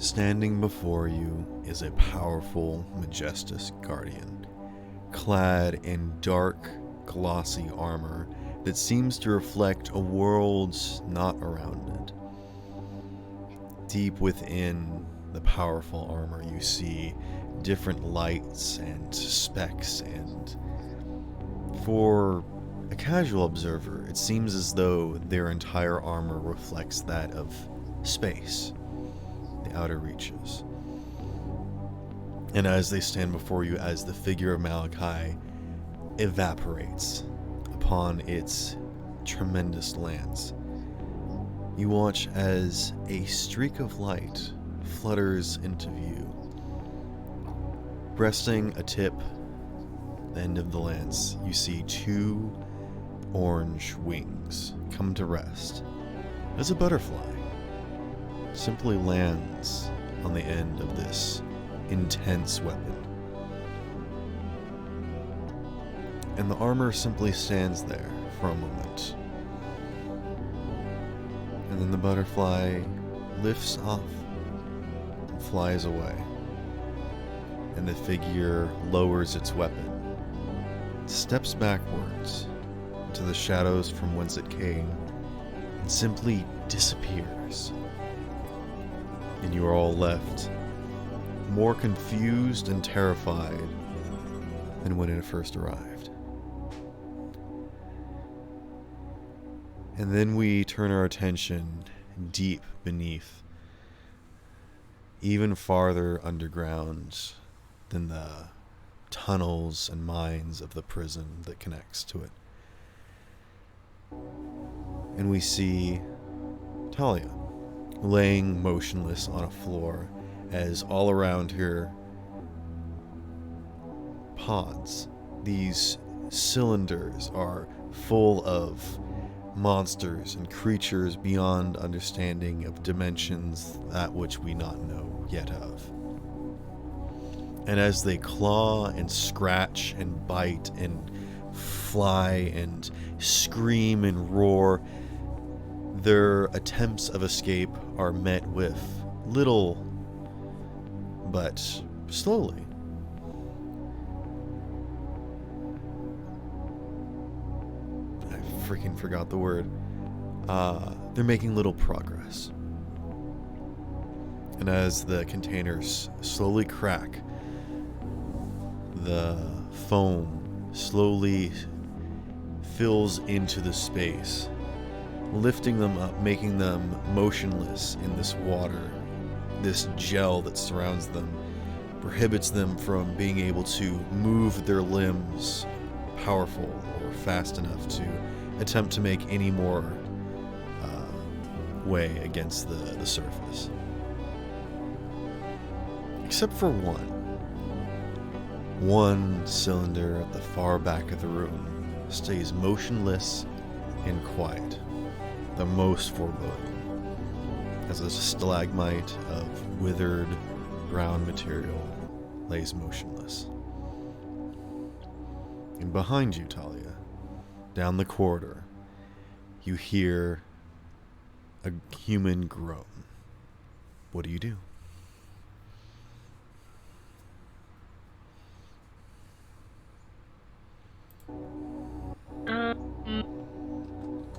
Standing before you is a powerful, majestic guardian, clad in dark, glossy armor that seems to reflect a world not around it. Deep within the powerful armor, you see different lights and specks, and for a casual observer, it seems as though their entire armor reflects that of space, the outer reaches. And as they stand before you, as the figure of Malachi evaporates upon its tremendous lance, you watch as a streak of light flutters into view. Resting atip the end of the lance, you see two orange wings come to rest as a butterfly simply lands on the end of this intense weapon. And the armor simply stands there for a moment. And then the butterfly lifts off and flies away. And the figure lowers its weapon, steps backwards into the shadows from whence it came, and simply disappears. And you are all left more confused and terrified than when it first arrived. And then we turn our attention deep beneath, even farther underground than the tunnels and mines of the prison that connects to it. And we see Talia laying motionless on a floor as all around her pods, these cylinders, are full of monsters and creatures beyond understanding, of dimensions that which we not know yet of. And as they claw and scratch and bite and fly and scream and roar, their attempts of escape are met with little, but slowly. I freaking forgot the word. They're making little progress. And as the containers slowly crack, the foam slowly fills into the space, lifting them up, making them motionless in this water. This gel that surrounds them prohibits them from being able to move their limbs powerful or fast enough to attempt to make any more way against the surface. Except for one. One cylinder at the far back of the room stays motionless and quiet, the most foreboding, as a stalagmite of withered brown material lays motionless. And behind you, Talia, down the corridor, you hear a human groan. What do you do?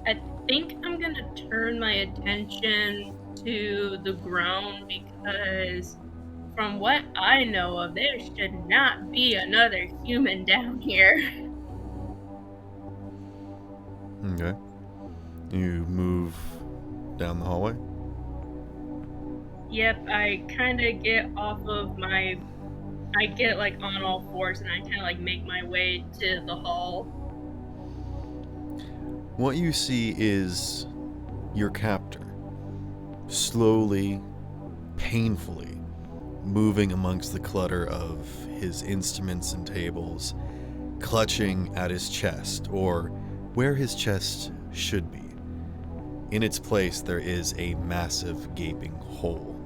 I think I'm gonna turn my attention to the ground, because from what I know of, there should not be another human down here. Okay. You move down the hallway? Yep, I kind of get off of I get like on all fours and I kind of like make my way to the hall. What you see is your captor slowly, painfully moving amongst the clutter of his instruments and tables, clutching at his chest, or where his chest should be. In its place, there is a massive gaping hole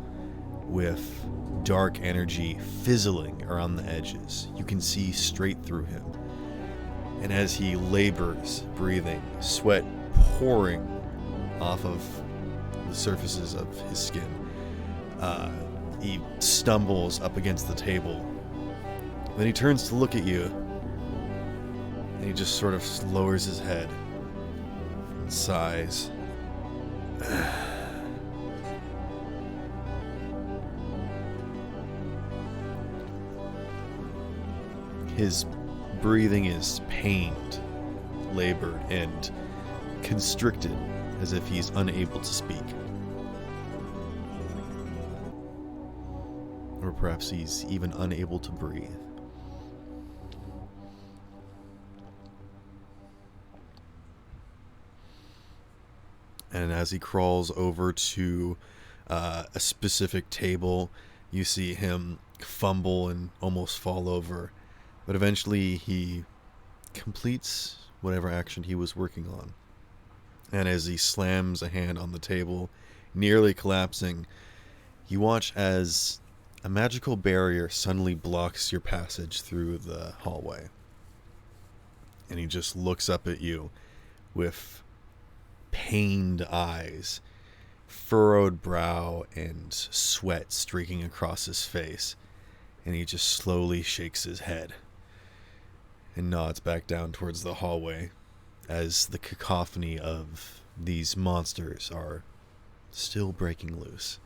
with dark energy fizzling around the edges. You can see straight through him. And as he labors, breathing, sweat pouring off of the surfaces of his skin, He stumbles up against the table. Then he turns to look at you. And he just sort of lowers his head and sighs. His breathing is pained, labored, and constricted, as if he's unable to speak. Or perhaps he's even unable to breathe. And as he crawls over to a specific table, you see him fumble and almost fall over. But eventually he completes whatever action he was working on. And as he slams a hand on the table, nearly collapsing, you watch as a magical barrier suddenly blocks your passage through the hallway. And he just looks up at you with pained eyes, furrowed brow, and sweat streaking across his face. And he just slowly shakes his head and nods back down towards the hallway as the cacophony of these monsters are still breaking loose.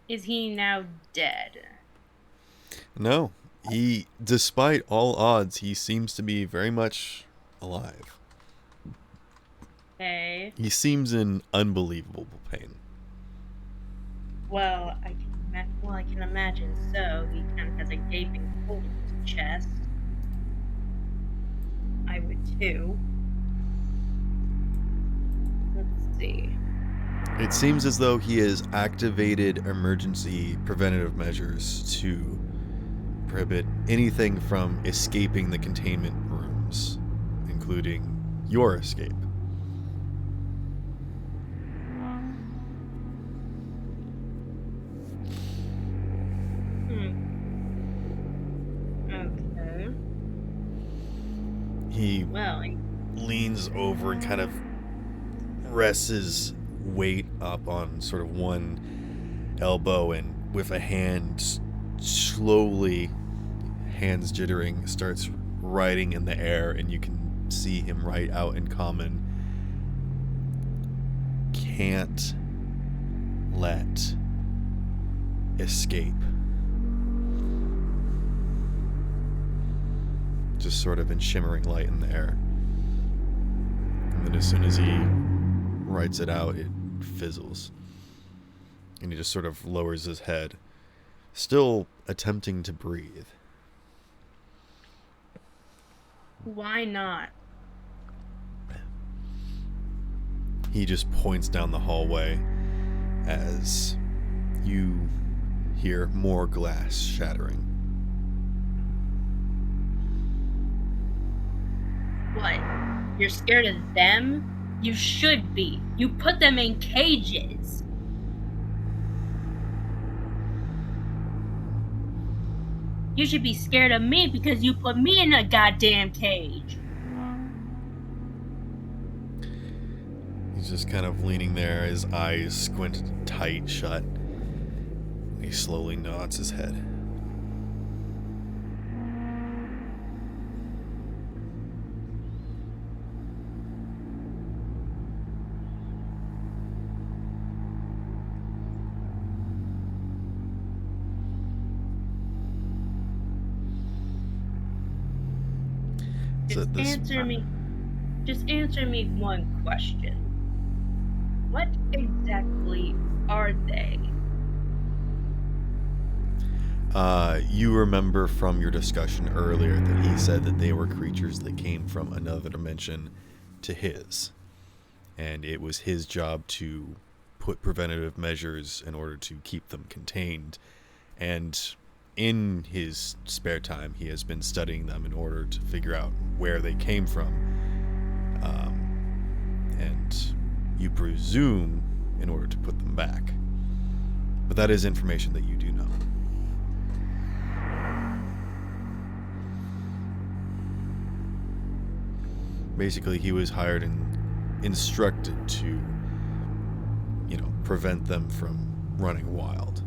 Is he now dead? No, despite all odds, he seems to be very much alive. Okay. He seems in unbelievable pain. Well, I can imagine so. He kind of has a gaping hole in his chest. I would too. Let's see. It seems as though he has activated emergency preventative measures to prohibit anything from escaping the containment rooms, including your escape. Okay. He leans over and kind of rests his weight up on sort of one elbow, and with a hand slowly, hands jittering, starts writing in the air, and you can see him write out in common, "Can't let escape." Just sort of in shimmering light in the air. And then as soon as he writes it out, it fizzles. And he just sort of lowers his head, still attempting to breathe. Why not? He just points down the hallway as you hear more glass shattering. What? You're scared of them? You should be. You put them in cages. You should be scared of me because you put me in a goddamn cage. He's just kind of leaning there, his eyes squinted tight shut. He slowly nods his head. Just answer me one question. What exactly are they? You remember from your discussion earlier that he said that they were creatures that came from another dimension to his. And it was his job to put preventative measures in order to keep them contained. And in his spare time, he has been studying them in order to figure out where they came from. And you presume in order to put them back. But that is information that you do know. Basically, he was hired and instructed to, prevent them from running wild.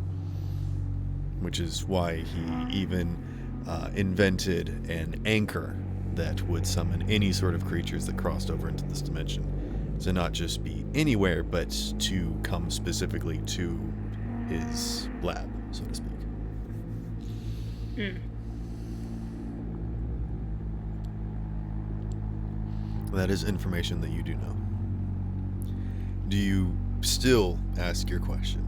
Which is why he even invented an anchor that would summon any sort of creatures that crossed over into this dimension. To not just be anywhere, but to come specifically to his lab, so to speak. That is information that you do know. Do you still ask your question?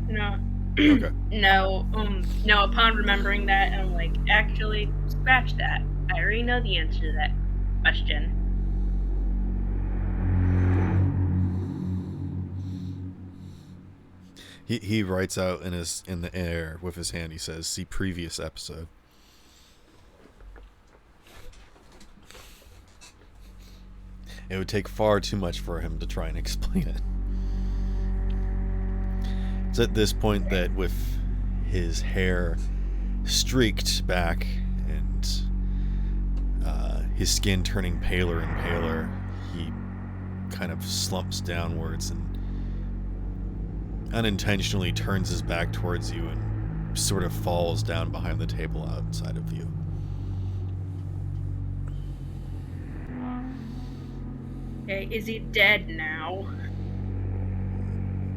No. Okay. No, upon remembering that, I'm like, actually, scratch that. I already know the answer to that question. He writes out in the air with his hand, he says, "See previous episode." It would take far too much for him to try and explain it. It's at this point that, with his hair streaked back and his skin turning paler and paler, he kind of slumps downwards and unintentionally turns his back towards you and sort of falls down behind the table outside of you. Okay, is he dead now?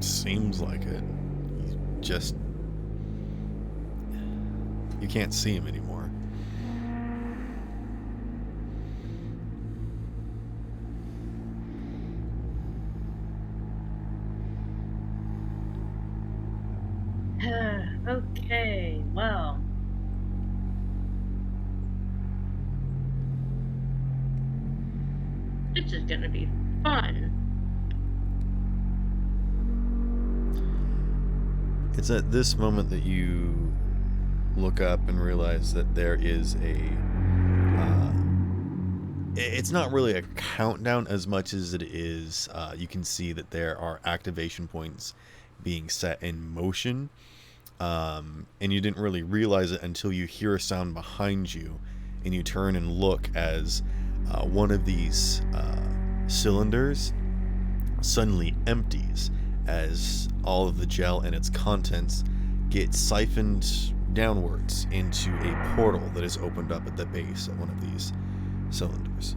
Seems like it. You can't see him anymore. Okay, well. This is gonna be fun. It's at this moment that you look up and realize that there is it's not really a countdown as much as it is, you can see that there are activation points being set in motion, and you didn't really realize it until you hear a sound behind you, and you turn and look as one of these cylinders suddenly empties as all of the gel and its contents get siphoned downwards into a portal that is opened up at the base of one of these cylinders.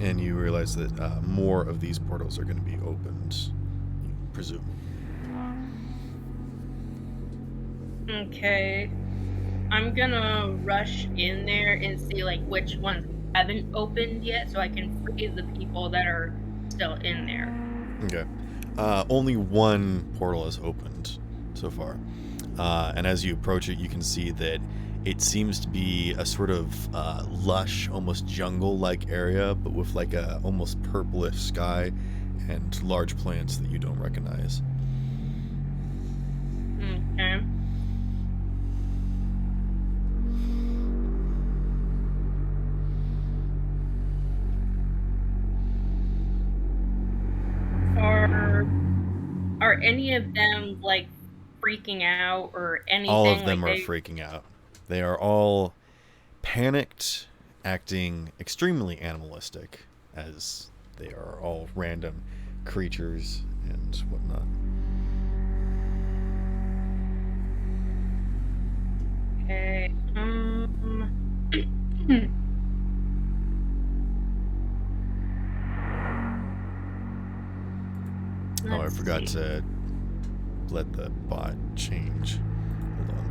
And you realize that more of these portals are going to be opened, you presume. Okay. I'm gonna rush in there and see like which ones haven't opened yet so I can free the people that are still in there. Okay. Only one portal has opened so far. And as you approach it, you can see that it seems to be a sort of lush, almost jungle-like area, but with like a almost purplish sky and large plants that you don't recognize. Okay. Are any of them like freaking out or anything? All of them like are freaking out. They are all panicked, acting extremely animalistic, as they are all random creatures and whatnot. Okay. Oh, I forgot to let the bot change. Hold on.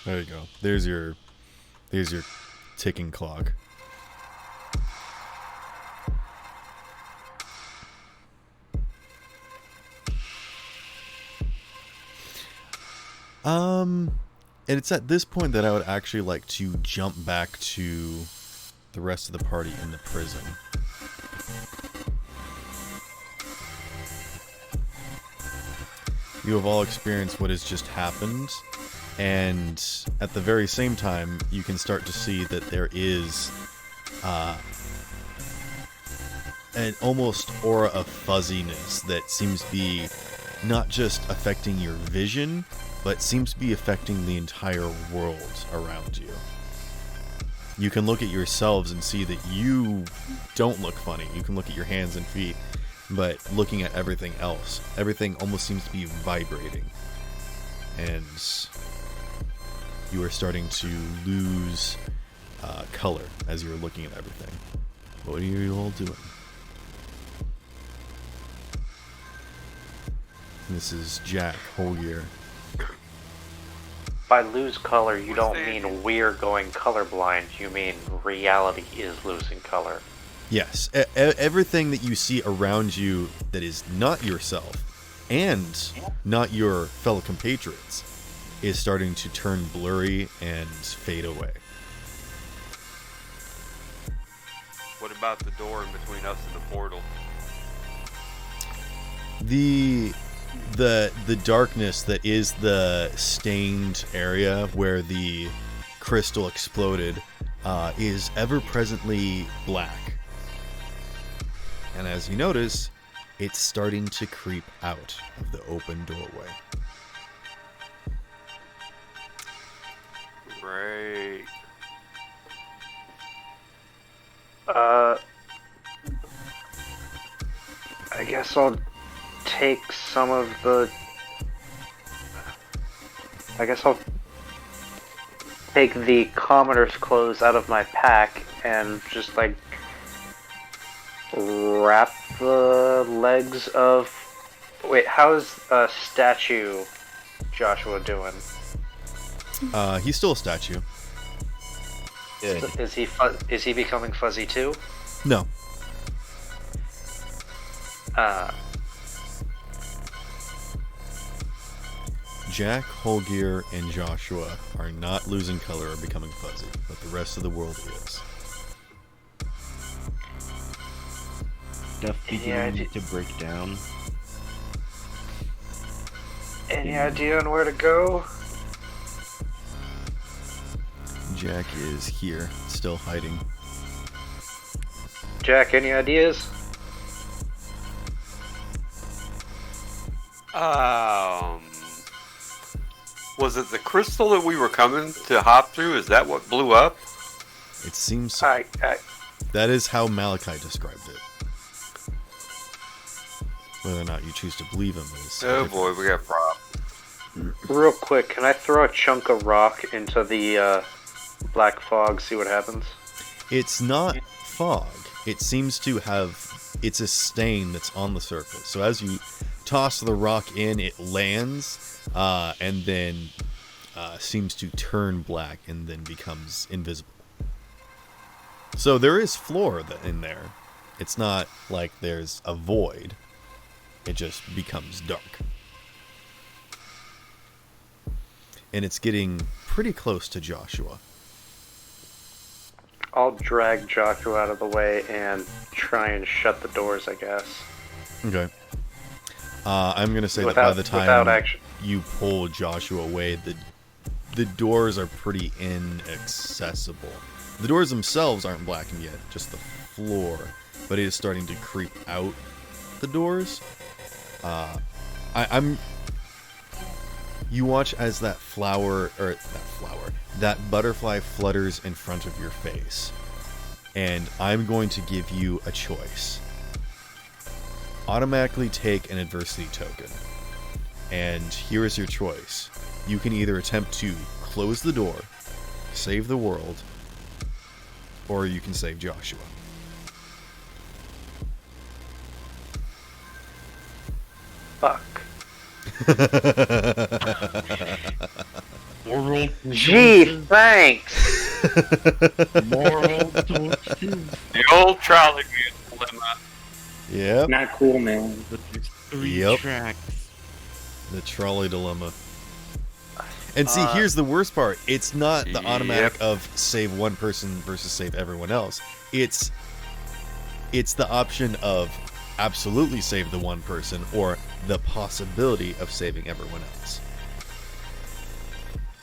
There you go. There's your ticking clock. And it's at this point that I would actually like to jump back to the rest of the party in the prison. You have all experienced what has just happened, and at the very same time, you can start to see that there is an almost aura of fuzziness that seems to be not just affecting your vision, but seems to be affecting the entire world around you. You can look at yourselves and see that you don't look funny. You can look at your hands and feet, but looking at everything else, everything almost seems to be vibrating. And you are starting to lose color as you're looking at everything. What are you all doing? This is Jack Holgier. By lose color, you don't mean we're going colorblind. You mean reality is losing color. Yes, everything that you see around you that is not yourself and not your fellow compatriots is starting to turn blurry and fade away. What about the door in between us and the portal? The darkness that is the stained area where the crystal exploded is ever presently black. And as you notice, it's starting to creep out of the open doorway. Great. I guess I'll take some of the... I guess I'll take the commoner's clothes out of my pack and just, like, wrap the legs of... Wait, how's statue Joshua doing? He's still a statue. Good. Is he becoming fuzzy too? No. Jack, Holgier, and Joshua are not losing color or becoming fuzzy, but the rest of the world is. Stuff beginning to break down. Any idea on where to go? Jack is here, still hiding. Jack, any ideas? Was it the crystal that we were coming to hop through? Is that what blew up? It seems so. That is how Malachi described it. Whether or not you choose to believe him is... Oh boy, we got problems. Real quick, can I throw a chunk of rock into the black fog, see what happens? It's not fog. It seems to have... It's a stain that's on the surface. So as you toss the rock in, it lands, and then seems to turn black and then becomes invisible. So there is floor in there. It's not like there's a void. It just becomes dark. And it's getting pretty close to Joshua. I'll drag Joshua out of the way and try and shut the doors, I guess. Okay. I'm going to say that by the time you pull Joshua away, the doors are pretty inaccessible. The doors themselves aren't blackened yet, just the floor. But it is starting to creep out the doors. You watch as that butterfly flutters in front of your face. And I'm going to give you a choice. Automatically take an adversity token. And here is your choice. You can either attempt to close the door, save the world, or you can save Joshua. Fuck. Moral Gee, thanks! Moral choices. The old trolley dilemma. Yep. Not cool, man. But there's 3 Yep. tracks. The trolley dilemma. And see, here's the worst part. It's not the automatic Yep. of save one person versus save everyone else. It's the option of absolutely save the one person or the possibility of saving everyone else.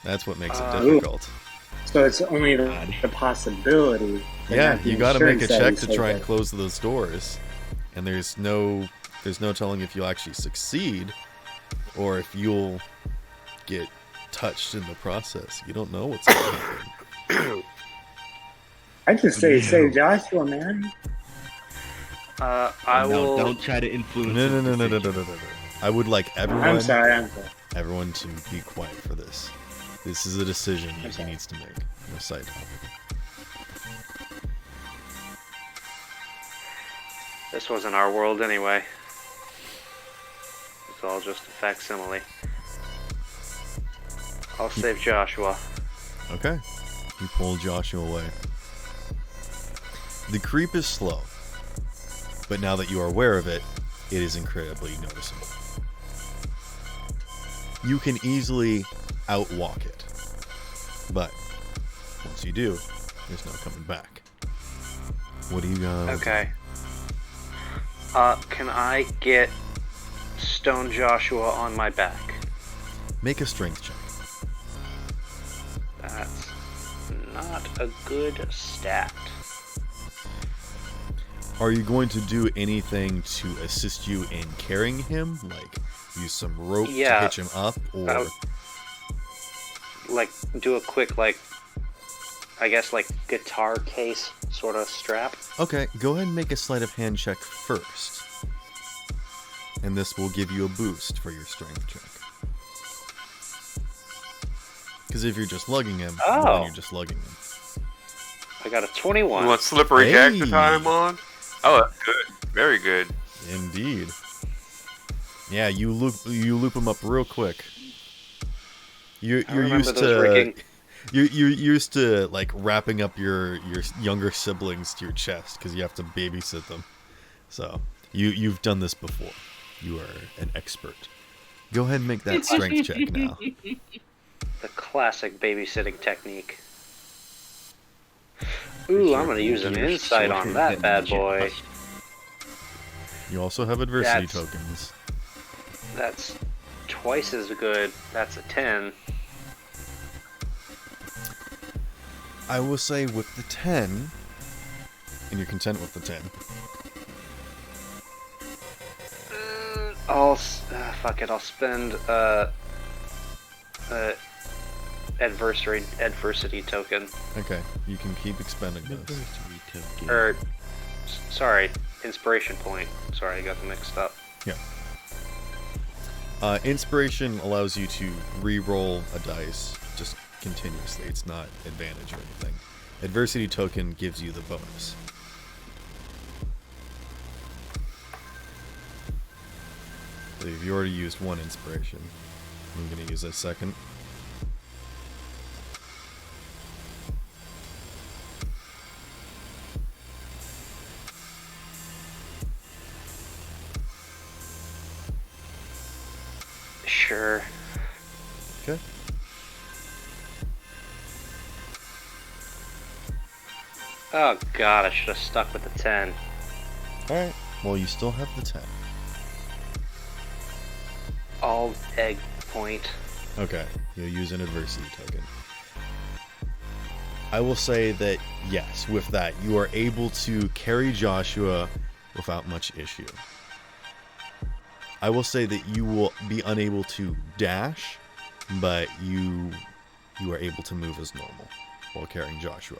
That's what makes it difficult. So it's only the possibility. but Yeah, not the you got to make a insurance that check you to save try and it. close those doors, and there's no telling if you'll actually succeed or if you'll get touched in the process. You don't know what's going to happen. I just say save Joshua, man. I No, will. don't try to influence. No. I would like I'm everyone sorry. everyone to be quiet for this. This is a decision that he sorry. needs to make on a side topic. This wasn't our world anyway. It's all just a facsimile. I'll save Joshua. Okay. You pull Joshua away. The creep is slow, but now that you are aware of it, it is incredibly noticeable. You can easily outwalk it, but once you do, there's no coming back. What do you got? Okay. Can I get Stone Joshua on my back? Make a strength check. That's not a good stat. Are you going to do anything to assist you in carrying him? Like use some rope to hitch him up, or Like, do a quick, like, I guess, like, guitar case sort of strap. okay, go ahead and make a sleight of hand check first, and this will give you a boost for your strength check. Because if you're just lugging him, then Oh. you're just lugging him. I got a 21. You want slippery jack to Hey. tie him on? Oh, that's good. Very good. Indeed. Yeah, you loop him up real quick. You're remember used those to rigging. you're used to like wrapping up your younger siblings to your chest because you have to babysit them. So you've done this before. You are an expert. Go ahead and make that strength check now. The classic babysitting technique. Ooh, I'm gonna use an insight on that bad boy. You also have adversity That's- tokens. That's twice as good. That's a 10. I will say with the 10, and you're content with the 10. Fuck it. I'll spend adversity token. Okay, you can keep expending those. Sorry, inspiration point. Sorry, I got them mixed up. Inspiration allows you to re-roll a dice just continuously. It's not advantage or anything. Adversity token gives you the bonus. So you've already used one inspiration. I'm going to use a second. Sure. Okay. Oh god, I should have stuck with the 10. Alright. Well, you still have the 10. All egg point. Okay. You'll use an adversity token. I will say that, yes, with that, you are able to carry Joshua without much issue. I will say that you will be unable to dash, but you are able to move as normal while carrying Joshua.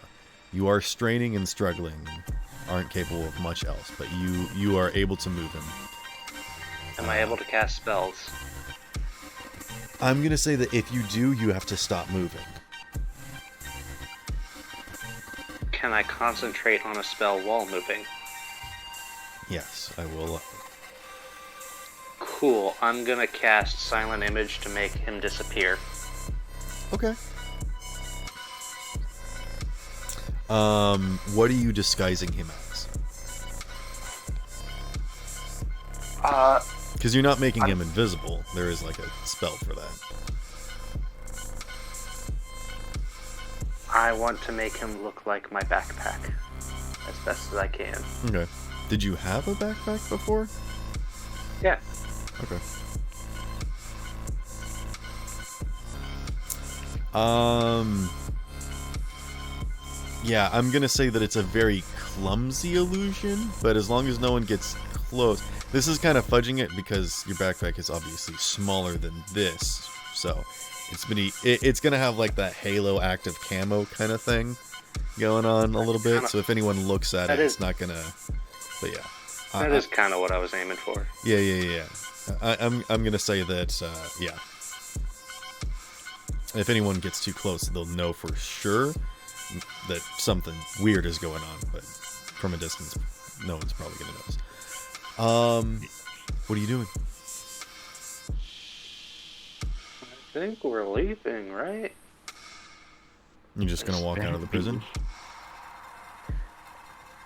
You are straining and struggling, and aren't capable of much else, but you are able to move him. Am I able to cast spells? I'm going to say that if you do, you have to stop moving. Can I concentrate on a spell while moving? Yes, I will. Cool. I'm gonna cast Silent Image to make him disappear. Okay. What are you disguising him as? Because you're not making him invisible. There is like a spell for that. I want to make him look like my backpack as best as I can. Okay. Did you have a backpack before? Yeah. Okay. Yeah, I'm gonna say that it's a very clumsy illusion, but as long as no one gets close. This is kind of fudging it because your backpack is obviously smaller than this, so it's gonna have like that Halo active camo kind of thing going on a little bit. So if anyone looks at it, it's not gonna. But yeah, that is kind of what I was aiming for. Yeah. I'm gonna say that yeah. If anyone gets too close, they'll know for sure that something weird is going on. But from a distance, no one's probably gonna notice. What are you doing? I think we're leaving, right? You're just gonna walk out of the prison?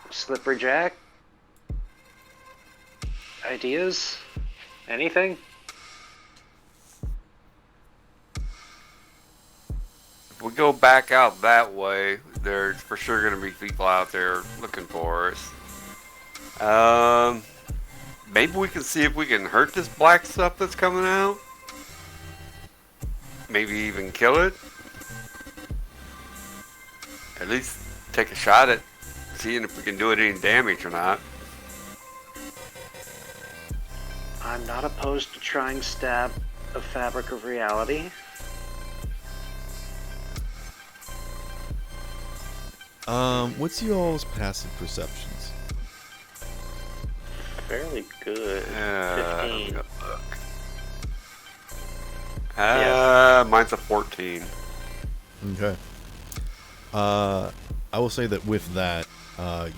Slippery Jack? Ideas? Anything? If we go back out that way, there's for sure going to be people out there looking for us. Maybe we can see if we can hurt this black stuff that's coming out. Maybe even kill it. At least take a shot at seeing if we can do it any damage or not. I'm not opposed to trying stab a fabric of reality. What's y'all's passive perceptions? Fairly good. 15. Look. Mine's a 14. Okay. I will say that with that,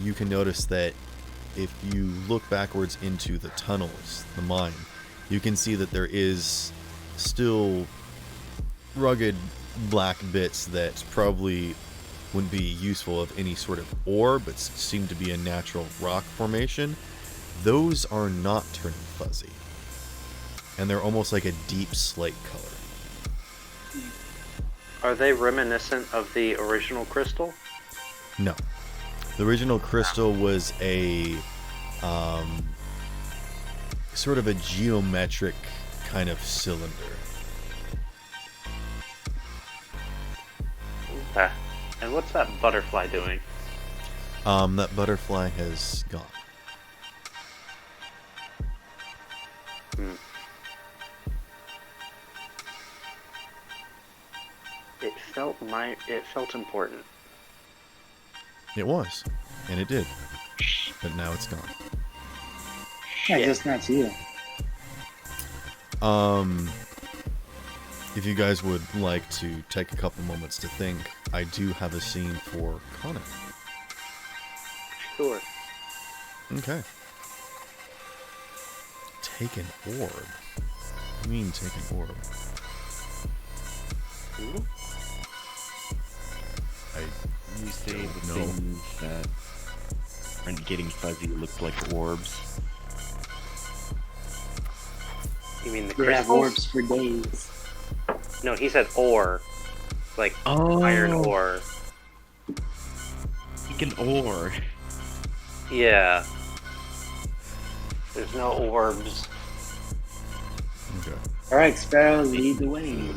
you can notice that if you look backwards into the tunnels, the mine, you can see that there is still rugged black bits that probably wouldn't be useful of any sort of ore, but seem to be a natural rock formation. Those are not turning fuzzy, and they're almost like a deep slate color. Are they reminiscent of the original crystal? No. The original crystal was a sort of a geometric kind of cylinder. Okay. And what's that butterfly doing? That butterfly has gone. It felt important. It was, and it did, but now it's gone. Yeah, just not to you. If you guys would like to take a couple moments to think, I do have a scene for Connor. Sure. Okay. Take an orb. What do you mean take an orb? You say the No. things that aren't getting fuzzy look like orbs. You mean the We have crystals? orbs for days. No, he said ore. Like iron ore. Like an ore. Yeah. There's no orbs. Okay. Alright, Sparrow, lead the way.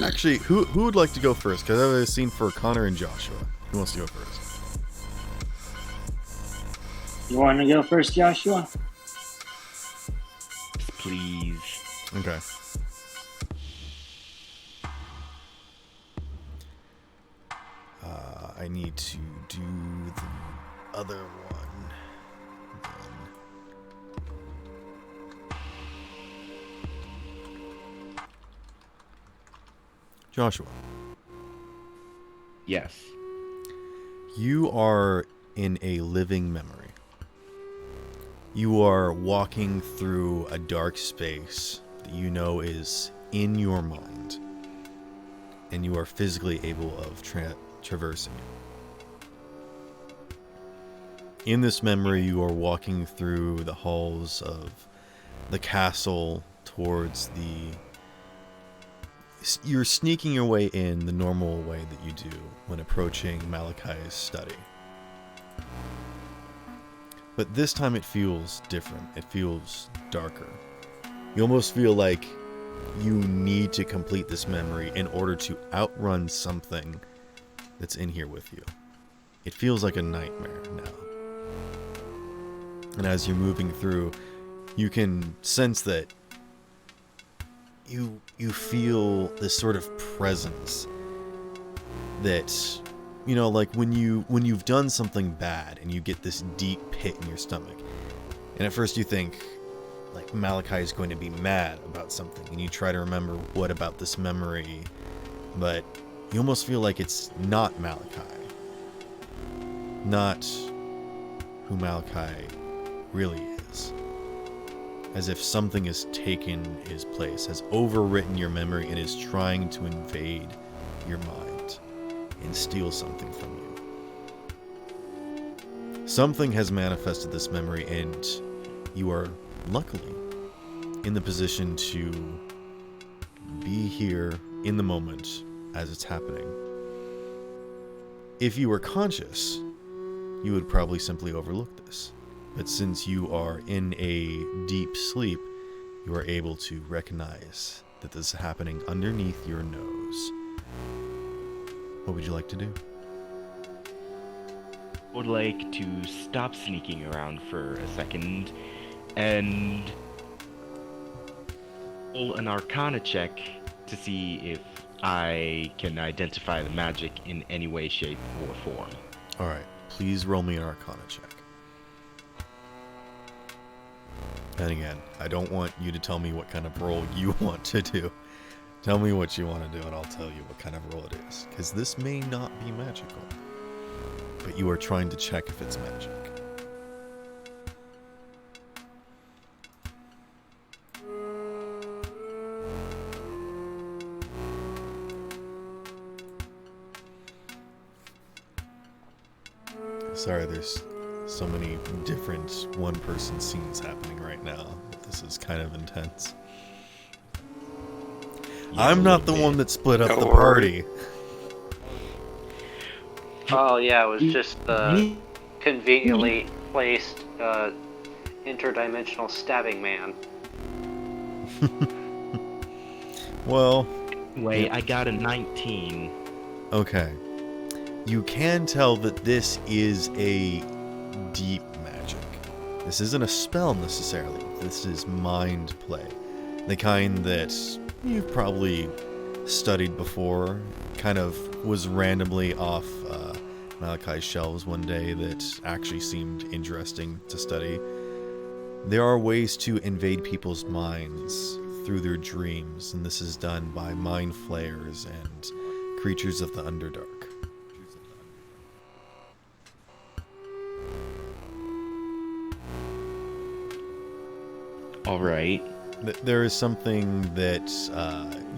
Actually, who would like to go first? Because I have a scene for Connor and Joshua. Who wants to go first? You want to go first, Joshua? Please. Okay. I need to do the other one. Then. Joshua, Yes. you are in a living memory. You are walking through a dark space that you know is in your mind, and you are physically able of traversing it. In this memory, you are walking through the halls of the castle towards the You're sneaking your way in the normal way that you do when approaching Malachi's study. But this time it feels different. It feels darker. You almost feel like you need to complete this memory in order to outrun something that's in here with you. It feels like a nightmare now. And as you're moving through, you can sense that you feel this sort of presence that, you know, like when you've done something bad and you get this deep pit in your stomach, and at first you think like Malachi is going to be mad about something, and you try to remember what about this memory, but you almost feel like it's not Malachi, not who Malachi really is. As if something has taken his place, has overwritten your memory, and is trying to invade your mind and steal something from you. Something has manifested this memory, and you are luckily in the position to be here in the moment as it's happening. If you were conscious, you would probably simply overlook this. But since you are in a deep sleep, you are able to recognize that this is happening underneath your nose. What would you like to do? I would like to stop sneaking around for a second and roll an Arcana check to see if I can identify the magic in any way, shape, or form. Alright, please roll me an Arcana check. And again, I don't want you to tell me what kind of roll you want to do. Tell me what you want to do and I'll tell you what kind of roll it is. Because this may not be magical. But you are trying to check if it's magic. Sorry, there's so many different one-person scenes happening right now. This is kind of intense. Yeah, I'm not the one that split up Don't the worry. party. Oh yeah, it was just the conveniently placed interdimensional stabbing man. Well, Wait, I got a 19. okay. You can tell that this is a deep magic. This isn't a spell necessarily. This is mind play. The kind that you've probably studied before. Kind of was randomly off Malachi's shelves one day that actually seemed interesting to study. There are ways to invade people's minds through their dreams, and this is done by mind flayers and creatures of the Underdark. Alright. There is something that's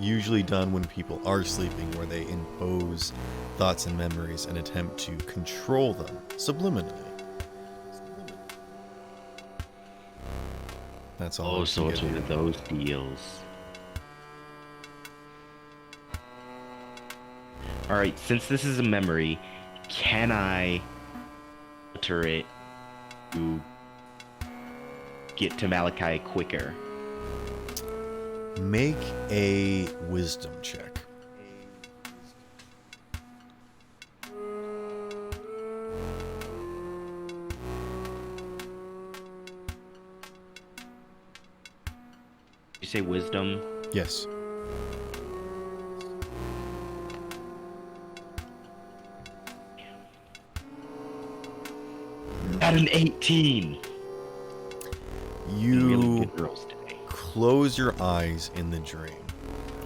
usually done when people are sleeping, where they impose thoughts and memories and attempt to control them subliminally. That's all. Oh, I so can it's give one you. of those deals. Alright, since this is a memory, can I alter it to get to Malachi quicker? Make a wisdom check. You say wisdom? Yes. At an 18! You Really good rolls today. close your eyes in the dream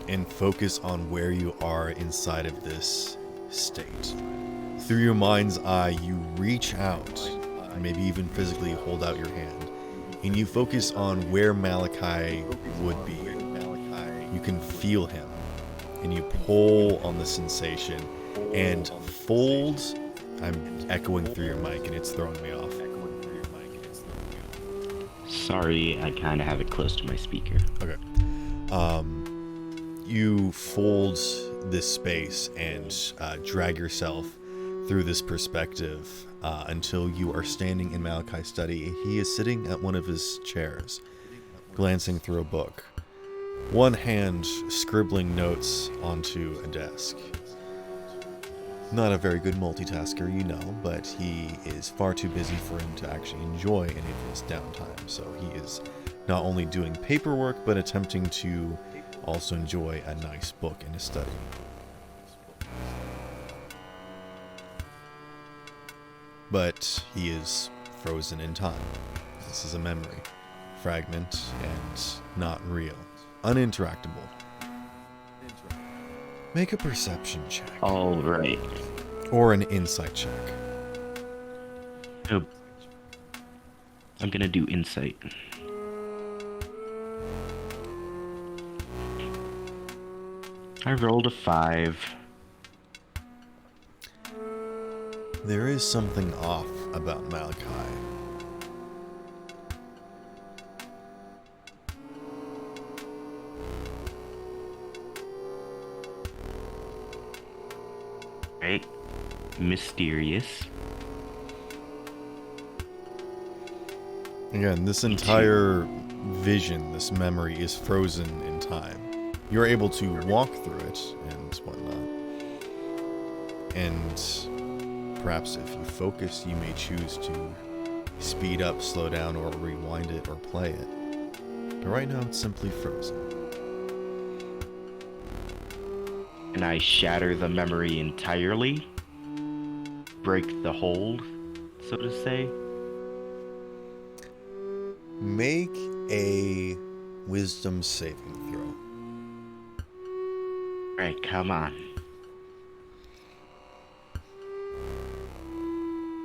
and focus on where you are inside of this state. Through your mind's eye, you reach out, maybe even physically hold out your hand, and you focus on where Malachi would be. You can feel him, and you pull on the sensation and fold. I'm echoing through your mic, and it's throwing me off. Sorry, I kind of have it close to my speaker. Okay. You fold this space and drag yourself through this perspective until you are standing in Malachi's study. He is sitting at one of his chairs, glancing through a book. One hand scribbling notes onto a desk. Not a very good multitasker, you know, but he is far too busy for him to actually enjoy any of his downtime. So he is not only doing paperwork, but attempting to also enjoy a nice book in his study. But he is frozen in time. This is a memory fragment and not real. Uninteractable. Make a perception check. All right. Or an insight check. Oh. I'm gonna do insight. I rolled a 5. There is something off about Malachi. Right. Mysterious. Again, this entire vision, this memory, is frozen in time. You're able to walk through it and whatnot. And perhaps if you focus, you may choose to speed up, slow down, or rewind it or play it. But right now, it's simply frozen. And I shatter the memory entirely. Break the hold, so to say. Make a wisdom saving throw. Alright, come on.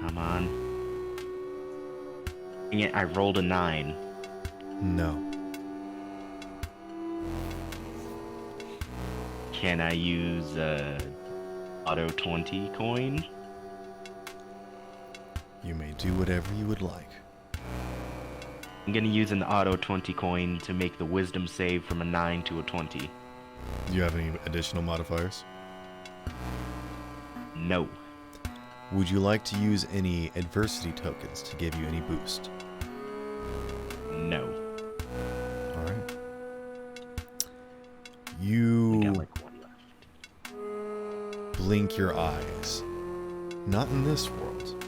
Come on. Yeah, I rolled a 9. No. Can I use a auto 20 coin? You may do whatever you would like. I'm gonna use an auto 20 coin to make the wisdom save from a 9 to a 20. Do you have any additional modifiers? No. Would you like to use any adversity tokens to give you any boost? No. Alright. I You got like 1 left. blink your eyes. Not in this world,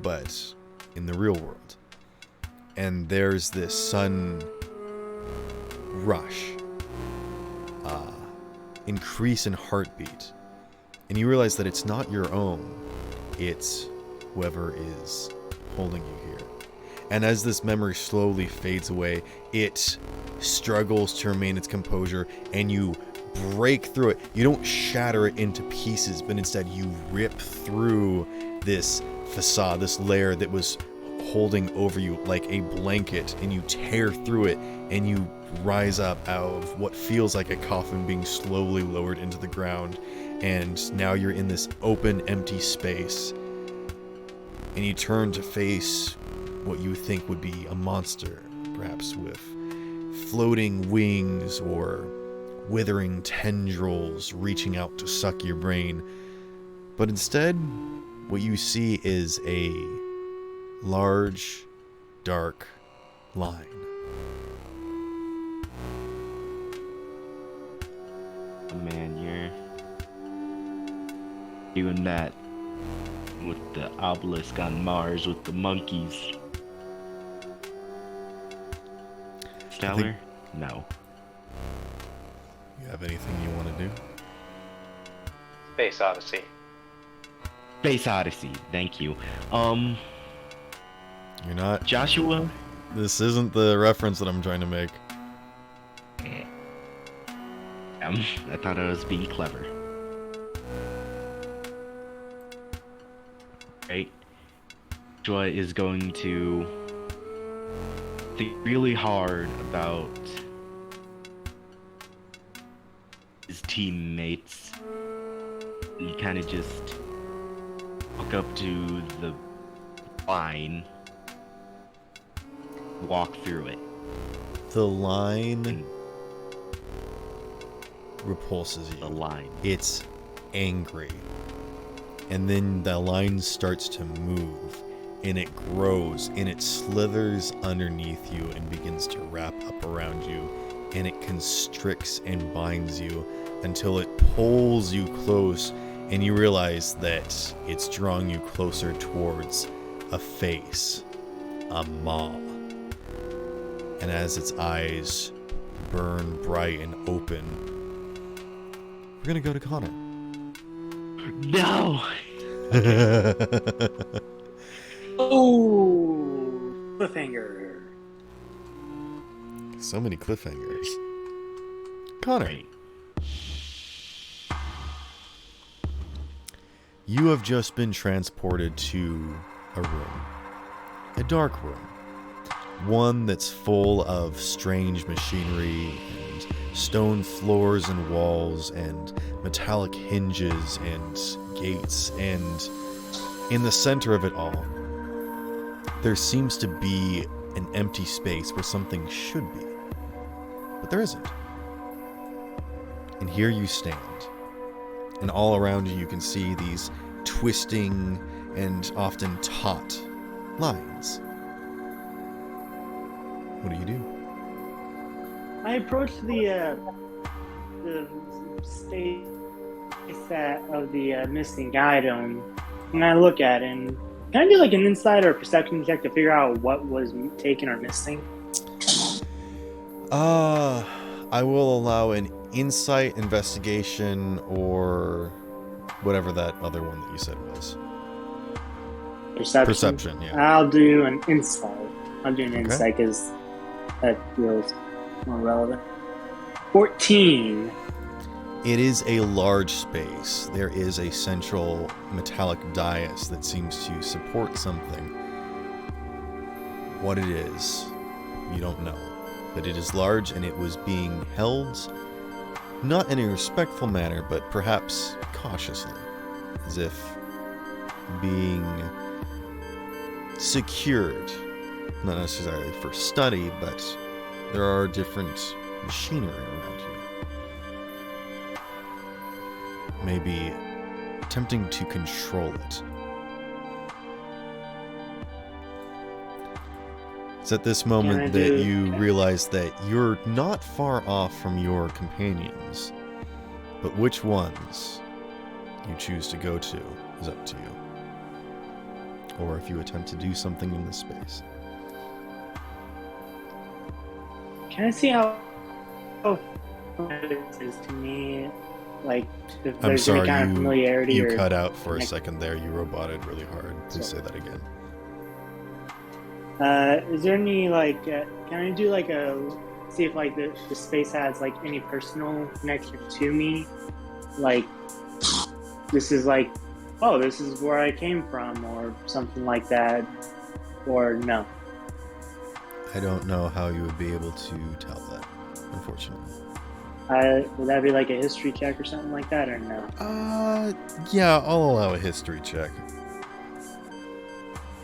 but in the real world. And there's this sudden rush, increase in heartbeat. And you realize that it's not your own, it's whoever is holding you here. And as this memory slowly fades away, it struggles to remain its composure, and you break through it. You don't shatter it into pieces, but instead you rip through this facade, this layer that was holding over you like a blanket, and you tear through it, and you rise up out of what feels like a coffin being slowly lowered into the ground. And now you're in this open, empty space, and you turn to face what you think would be a monster, perhaps with floating wings or withering tendrils reaching out to suck your brain. But instead, what you see is a large, dark line. Oh man, you're doing that with the obelisk on Mars with the monkeys. Stellar? No. You have anything you want to do? Space Odyssey. Space Odyssey, thank you. You're not. Joshua? This isn't the reference that I'm trying to make. I thought I was being clever. Right? Joshua is going to think really hard about his teammates and kind of just walk up to the line, walk through it. The line repulses The you. line. It's angry. And then the line starts to move, and it grows, and it slithers underneath you and begins to wrap up around you, and it constricts and binds you until it pulls you close, and you realize that it's drawing you closer towards a face, a maw. And as its eyes burn bright and open, we're gonna go to Connor. No! Oh, cliffhanger. So many cliffhangers. Connor, Right. you have just been transported to a room. A dark room. One that's full of strange machinery and stone floors and walls and metallic hinges and gates, and in the center of it all, there seems to be an empty space where something should be, but there isn't. And here you stand, and all around you can see these twisting and often taut lines. What do you do? I approach the space that of the missing item, and I look at it. And can I do like an insight or perception check to figure out what was taken or missing? I will allow an insight, investigation, or whatever that other one that you said was. Perception, yeah. I'll do an insight. I'll do an Okay. insight because that feels more relevant. 14. It is a large space. There is a central metallic dais that seems to support something. What it is, you don't know. But it is large, and it was being held, not in a respectful manner, but perhaps cautiously, as if being secured, not necessarily for study, but there are different machinery around you. Maybe attempting to control it. It's at this moment that you realize that you're not far off from your companions, but which ones you choose to go to is up to you. Or if you attempt to do something in this space. Can I see how this is to me? Like, if I'm there's sorry, any kind of familiarity you or cut out for a like- second there. You roboted really hard. Please say that again. Is there any like? Can I do like a see if like the space has like any personal connection to me? Like, this is like, oh, this is where I came from, or something like that, or no? I don't know how you would be able to tell that, unfortunately. Would that be like a history check or something like that, or no? Yeah, I'll allow a history check.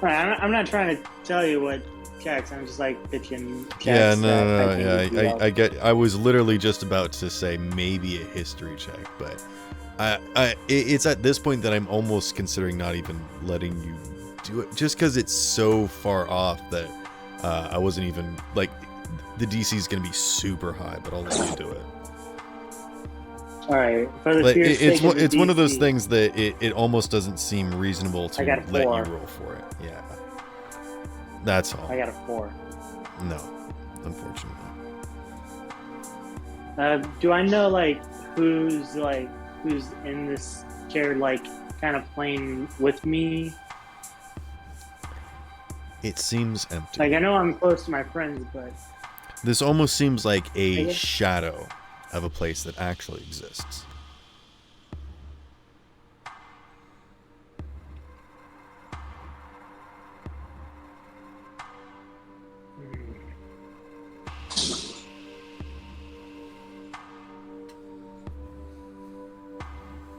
Alright, I'm not trying to tell you what checks. I'm just like pitching checks. Yeah, that no, I think would be I get. I was literally just about to say maybe a history check, but it's at this point that I'm almost considering not even letting you do it, just because it's so far off that I wasn't even like the DC is gonna be super high, but I'll let you do it. All right. For the Like, sheer it's sake of the it's one of those DC, things that it almost doesn't seem reasonable to I got a let 4. you roll for it. Yeah, that's all. I got a 4. No, unfortunately. Do I know like who's in this chair, like kind of playing with me? It seems empty. Like I know I'm close to my friends, but This almost seems like a guess- shadow of a place that actually exists.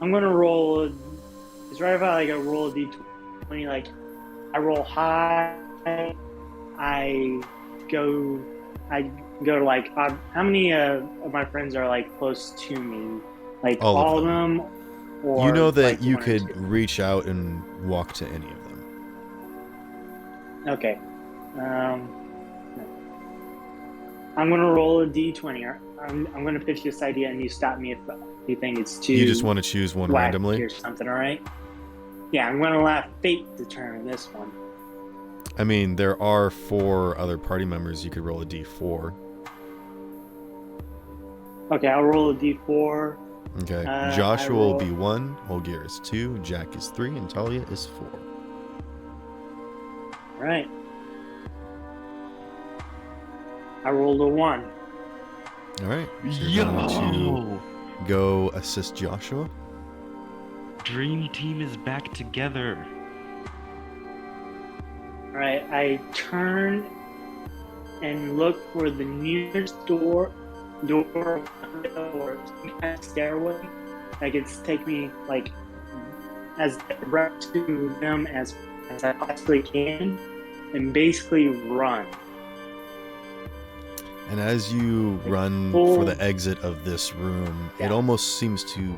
I'm gonna roll. It's right if I roll a d20. Like I roll high, I go to like how many of my friends are like close to me? Like All of all of them? Or You know that like you one or could two? reach out and walk to any of them. Okay. I'm gonna roll a d20. I'm gonna pitch this idea, and you stop me if you think it's too. You just want to choose one wacky randomly? or something. All right. Yeah, I'm gonna let fate determine this one. I mean, there are 4 other party members. You could roll a d4. Okay, I'll roll a d4. Okay. I Joshua will roll- be 1, Holgear is 2, Jack is 3, and Talia is 4. All right. I rolled a 1. All right. So you're going to Yo! go assist Joshua. Dream team is back together. All right, I turn and look for the nearest door, or some kind of stairway that could take me like as direct to them as I possibly can, and basically run. And as you run for the exit of this room, it Yeah. almost seems to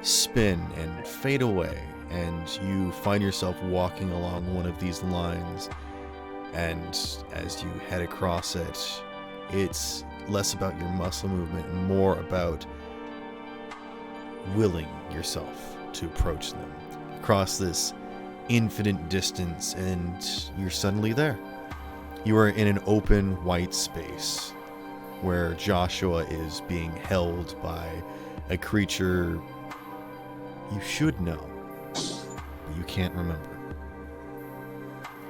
spin and fade away, and you find yourself walking along one of these lines, and as you head across it, it's less about your muscle movement and more about willing yourself to approach them across this infinite distance, and you're suddenly there. You are in an open white space where Joshua is being held by a creature you should know, but you can't remember.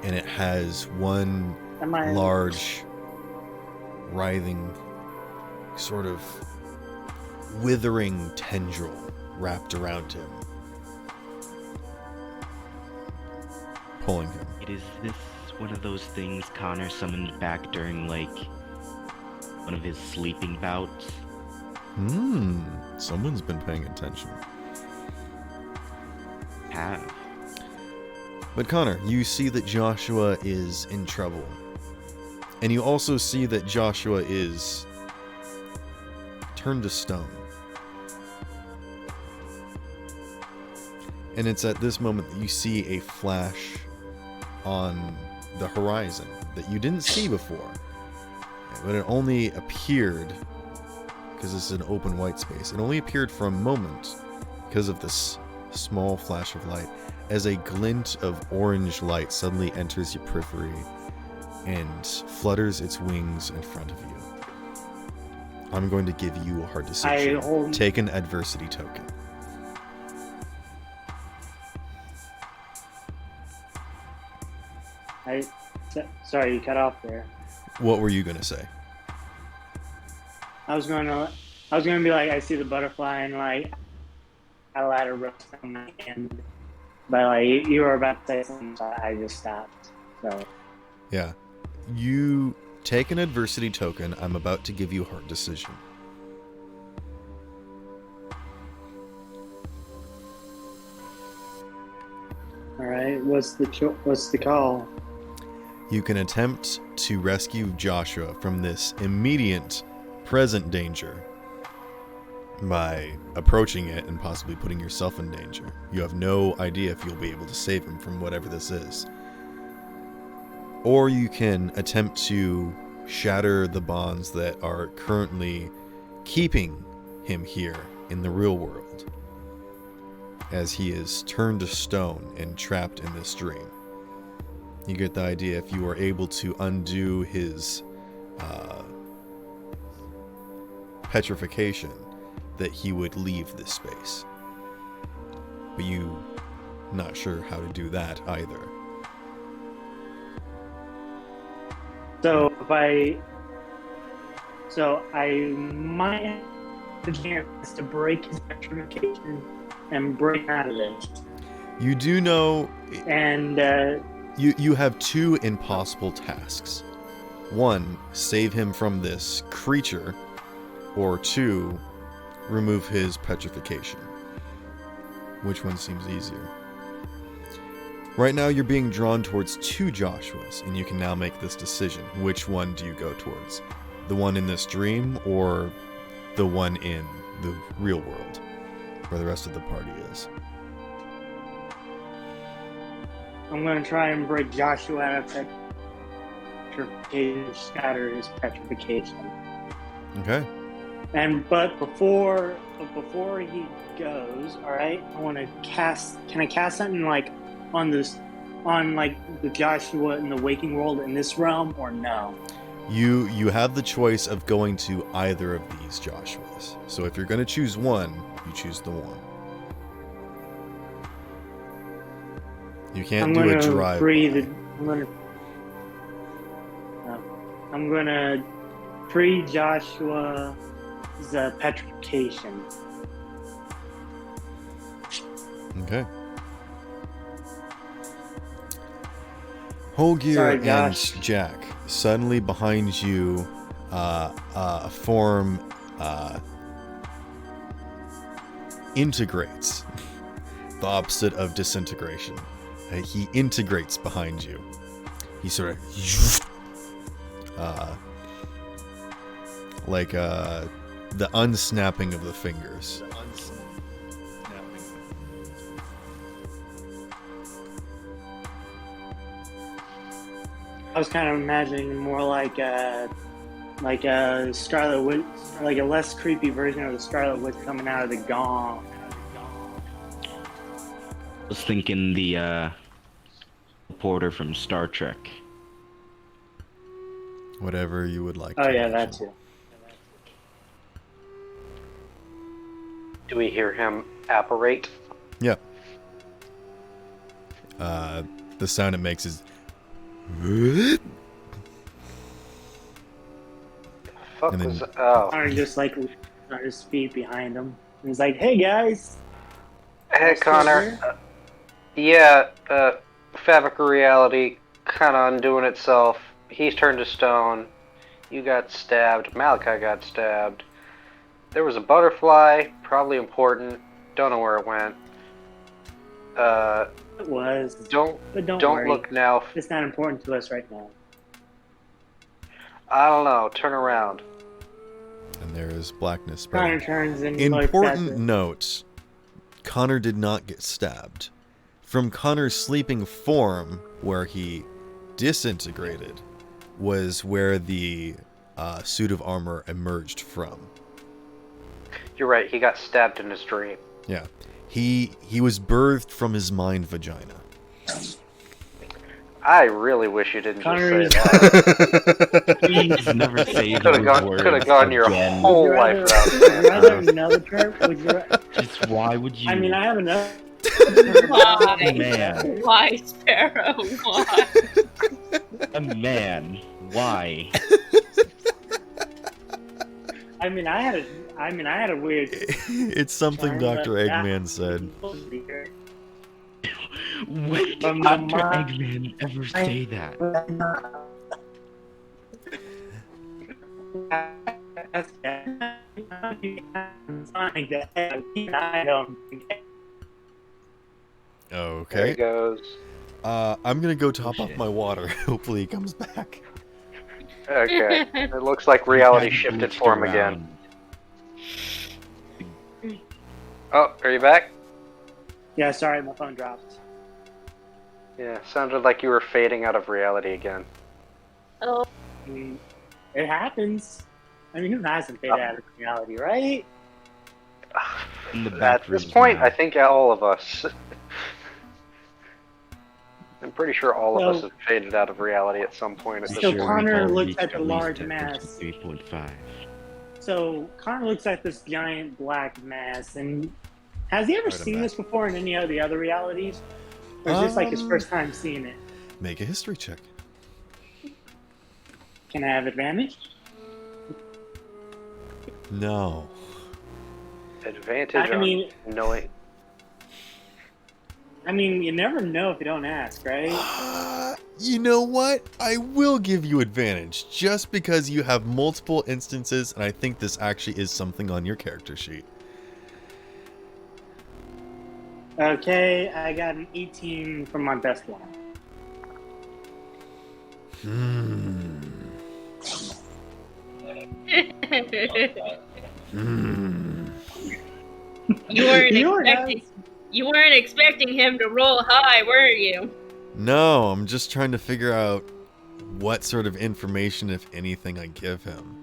And it has one Am I large, writhing, sort of withering tendril wrapped around him, pulling him. Is this one of those things Connor summoned back during, like, one of his sleeping bouts? Someone's been paying attention. Have. But Connor, you see that Joshua is in trouble. And you also see that Joshua is turned to stone. And it's at this moment that you see a flash on the horizon that you didn't see before. But it only appeared, because this is an open white space, it only appeared for a moment because of this small flash of light, as a glint of orange light suddenly enters your periphery and flutters its wings in front of you. I'm going to give you a hard decision. Take an adversity token. Sorry, you cut off there. What were you going to say? I was gonna be like, I see the butterfly, and like I let it rest on my hand, but like you were about to say something, so I just stopped. So Yeah. You take an adversity token. I'm about to give you a hard decision. all right, what's the call? You can attempt to rescue Joshua from this immediate present danger by approaching it and possibly putting yourself in danger. You have no idea if you'll be able to save him from whatever this is. Or you can attempt to shatter the bonds that are currently keeping him here in the real world, as he is turned to stone and trapped in this dream. You get the idea. If you are able to undo his petrification, that he would leave this space. But you not sure how to do that either. So I might have the chance to break his petrification and break out of it. You do know, And you have 2 impossible tasks. 1, save him from this creature, or 2, remove his petrification. Which one seems easier? Right now you're being drawn towards 2 Joshuas, and you can now make this decision. Which one do you go towards? The one in this dream, or the one in the real world, where the rest of the party is? I'm gonna try and break Joshua out of petrification, shatter his petrification. Okay. But before he goes, all right, I want to cast. Can I cast something like on like the Joshua in the waking world in this realm, or no? You have the choice of going to either of these Joshuas. So if you're going to choose one, you choose the one. You can't do a drive. I'm gonna free Joshua's petrification. Okay. Holgear Sorry, and Josh. Jack, suddenly behind you, a form integrates. The opposite of disintegration. He integrates behind you. He sort of like the unsnapping of the fingers. I was kind of imagining more like a Scarlet Witch, like a less creepy version of the Scarlet Witch coming out of the gong. I was thinking the reporter from Star Trek. Whatever you would like. Oh to yeah, mention. that too. Do we hear him apparate? Yeah. The sound it makes is. Fuck And then- was oh. Connor just like on his feet behind him. And he's like, "Hey guys." Hey Still Connor. here? Fabric of reality kind of undoing itself. He's turned to stone. You got stabbed. Malachi got stabbed. There was a butterfly, probably important. Don't know where it went. It was. Don't But don't worry. look now. It's not important to us right now. I don't know. Turn around. And there is blackness Connor spreading. turns and looks at Important the- note: Connor did not get stabbed. From Connor's sleeping form, where he disintegrated, was where the suit of armor emerged from. You're right. He got stabbed in his dream. Yeah, he was birthed from his mind vagina. I really wish you didn't Connor just say that. Please never say Could those have gone. words Could have gone your again. whole Would you life rather- without would saying you rather that. another term? Would you? Just why would you? I mean, I have enough. Why? Man. Why, Sparrow? Why? A man. Why? I mean, I had a weird. It's something term, Dr. but yeah. Eggman said. When did From the Dr. mind- Eggman ever say that? I don't. There Okay. he goes. I'm gonna go top off shit. my water. Hopefully he comes back. Okay. It looks like reality He shifted glitched for him around. again. Oh, are you back? Yeah, sorry, my phone dropped. Yeah, sounded like you were fading out of reality again. Oh, I mean, it happens. I mean, who hasn't faded out of reality, right? In the back At this rooms point, now. I think all of us. I'm pretty sure all of us So- have faded out of reality at some point at this So point. Connor we've all looks reached at the least large that mass. 3.5. So Connor looks at this giant black mass, and has he ever Right, I'm seen back. this before in any of the other realities? Or is this like his first time seeing it? Make a history check. Can I have advantage? No. Advantage I mean- on knowing. I mean, you never know if you don't ask, right? You know what? I will give you advantage just because you have multiple instances, and I think this actually is something on your character sheet. Okay, I got an 18 from my best one. Hmm. You weren't You were expecting. You weren't expecting him to roll high, were you? No, I'm just trying to figure out what sort of information, if anything, I give him.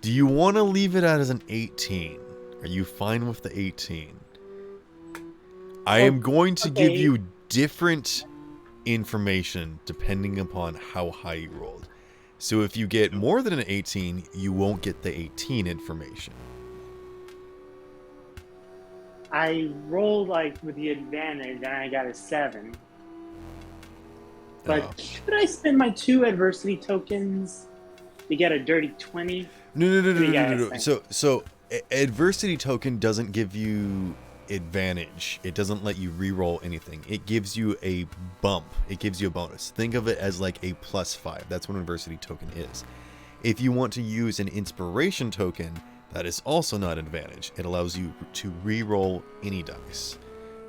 Do you want to leave it as an 18? Are you fine with the 18? I am going to give you different information depending upon how high you rolled. So if you get more than an 18, you won't get the 18 information. I rolled like with the advantage and I got a 7. But should I spend my 2 adversity tokens to get a dirty 20? No. So adversity token doesn't give you advantage. It doesn't let you re-roll anything. It gives you a bump. It gives you a bonus. Think of it as like a +5. That's what an adversity token is. If you want to use an inspiration token, that is also not advantage. It allows you to re-roll any dice.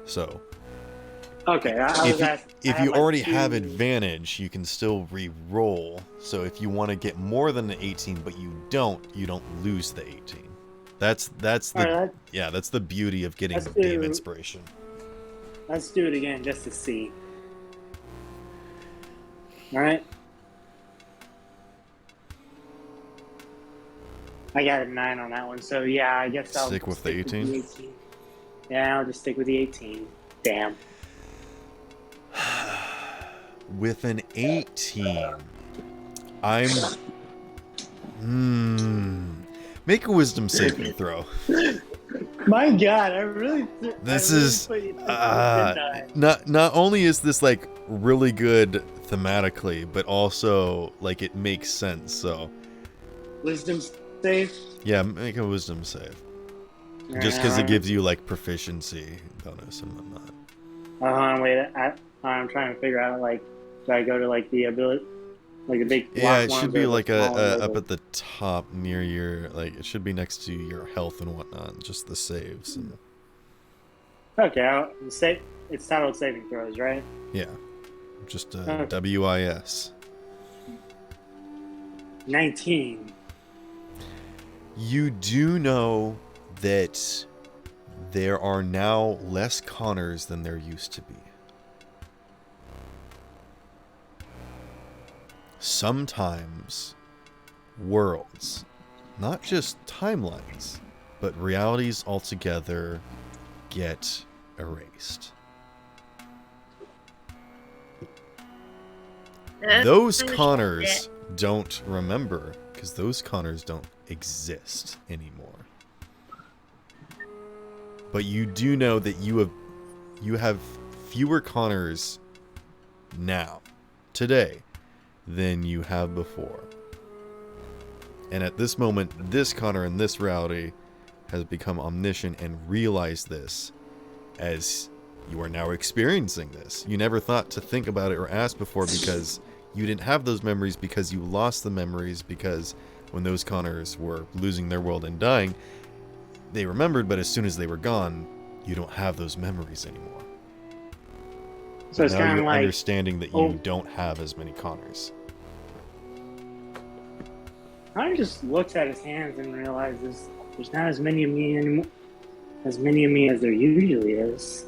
So Okay, if you already have advantage, you can still re-roll. So if you want to get more than an 18, but you don't lose the 18. That's the beauty of getting game inspiration. Let's do it again just to see. All right. I got a 9 on that one, so yeah, I guess I'll stick with the 18. Yeah, I'll just stick with the 18. Damn. With an 18, I'm... Make a wisdom saving throw. My God, I really... Not only is this, like, really good thematically, but also, like, it makes sense, so... Wisdom save? Yeah, make a wisdom save. Just because it gives you, like, proficiency bonus and whatnot. Wait, I'm trying to figure out, like, do I go to, like, the ability... Like a big yeah, it should be like up at the top near your, like, it should be next to your health and whatnot, just the saves. And... Okay, it's titled saving throws, right? Yeah, just WIS. 19. You do know that there are now less Connors than there used to be. Sometimes worlds, not just timelines, but realities altogether get erased. Those Connors don't remember because those Connors don't exist anymore. But you do know that you have fewer Connors now, today, than you have before. And at this moment, this Connor in this reality has become omniscient and realized this as you are now experiencing this. You never thought to think about it or ask before because you didn't have those memories, because you lost the memories, because when those Connors were losing their world and dying, they remembered, but as soon as they were gone, you don't have those memories anymore. So it's kind of like understanding that you don't have as many Connors. I just looks at his hands and realizes there's not as many of me anymore, as there usually is.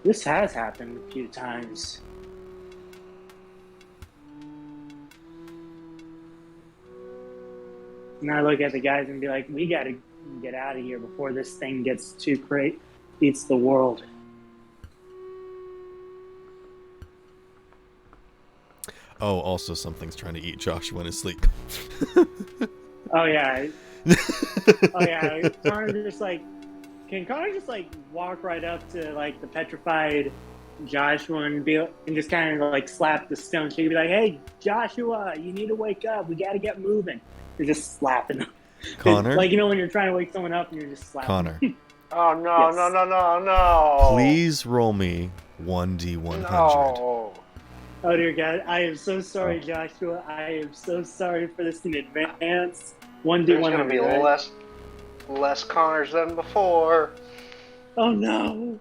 This has happened a few times. And I look at the guys and be like, we gotta get out of here before this thing gets too great, eats the world. Oh, also something's trying to eat Joshua in his sleep. Oh yeah. Connor just like, can Connor just like walk right up to like the petrified Joshua and just kind of like slap the stone? She'd be like, "Hey, Joshua, you need to wake up. We got to get moving." You're just slapping him. Connor, like, you know when you're trying to wake someone up and you're just slapping. Connor. Oh no, yes. no. Please roll me 1d100. No. Oh dear God, I am so sorry, Joshua. I am so sorry for this in advance. 1d100. There's gonna be less Connors than before. Oh no.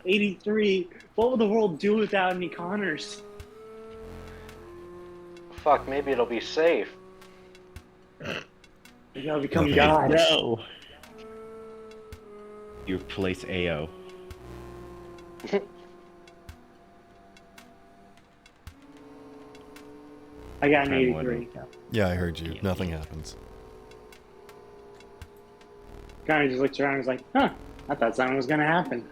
83. What would the world do without any Connors? Fuck, maybe it'll be safe. I'll become Okay. God. No. You replace AO. I got an Try 83. Yeah, I heard you. Nothing happens. Kind of just looks around and is like, huh, I thought something was going to happen.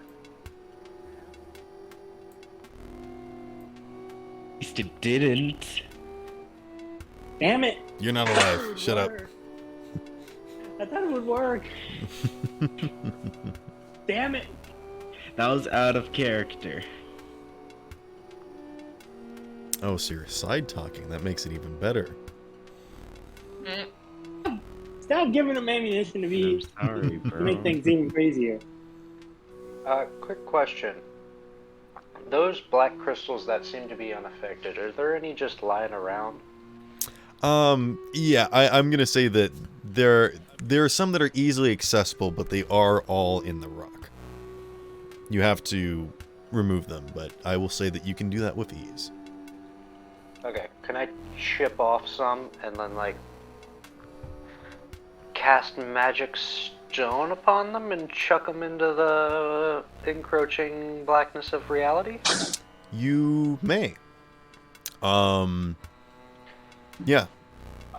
At least it didn't. Damn it. You're not alive. Shut up. I thought it would work. Damn it. That was out of character. Oh, so you're side talking. That makes it even better. Stop giving them ammunition to I'm be sorry, to bro. make things even crazier. Quick question. Those black crystals that seem to be unaffected, are there any just lying around? Yeah, I'm gonna say that there are some that are easily accessible, but they are all in the rock. You have to remove them, but I will say that you can do that with ease. Okay, can I chip off some and then, like, cast magic stone upon them and chuck them into the encroaching blackness of reality? You may. Yeah.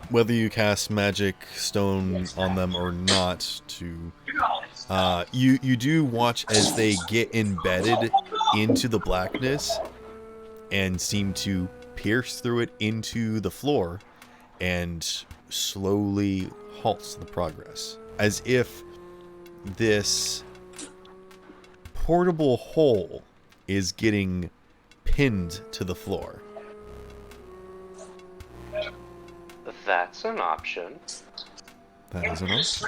Whether you cast magic stone on them or not, you do watch as they get embedded into the blackness and seem to pierce through it into the floor and slowly halts the progress, as if this portable hole is getting pinned to the floor. That's an option. That is an option.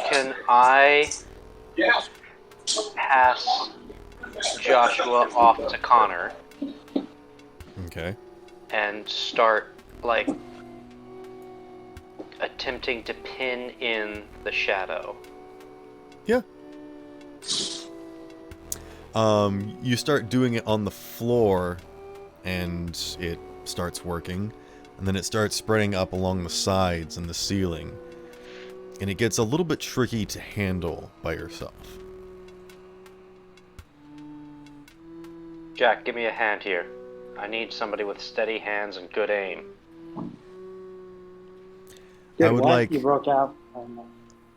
Can I pass Joshua off to Connor Okay. and start, like, attempting to pin in the shadow? Yeah. You start doing it on the floor, and it starts working, and then it starts spreading up along the sides and the ceiling, and it gets a little bit tricky to handle by yourself. Jack, give me a hand here. I need somebody with steady hands and good aim. Good, would what? like- You broke out.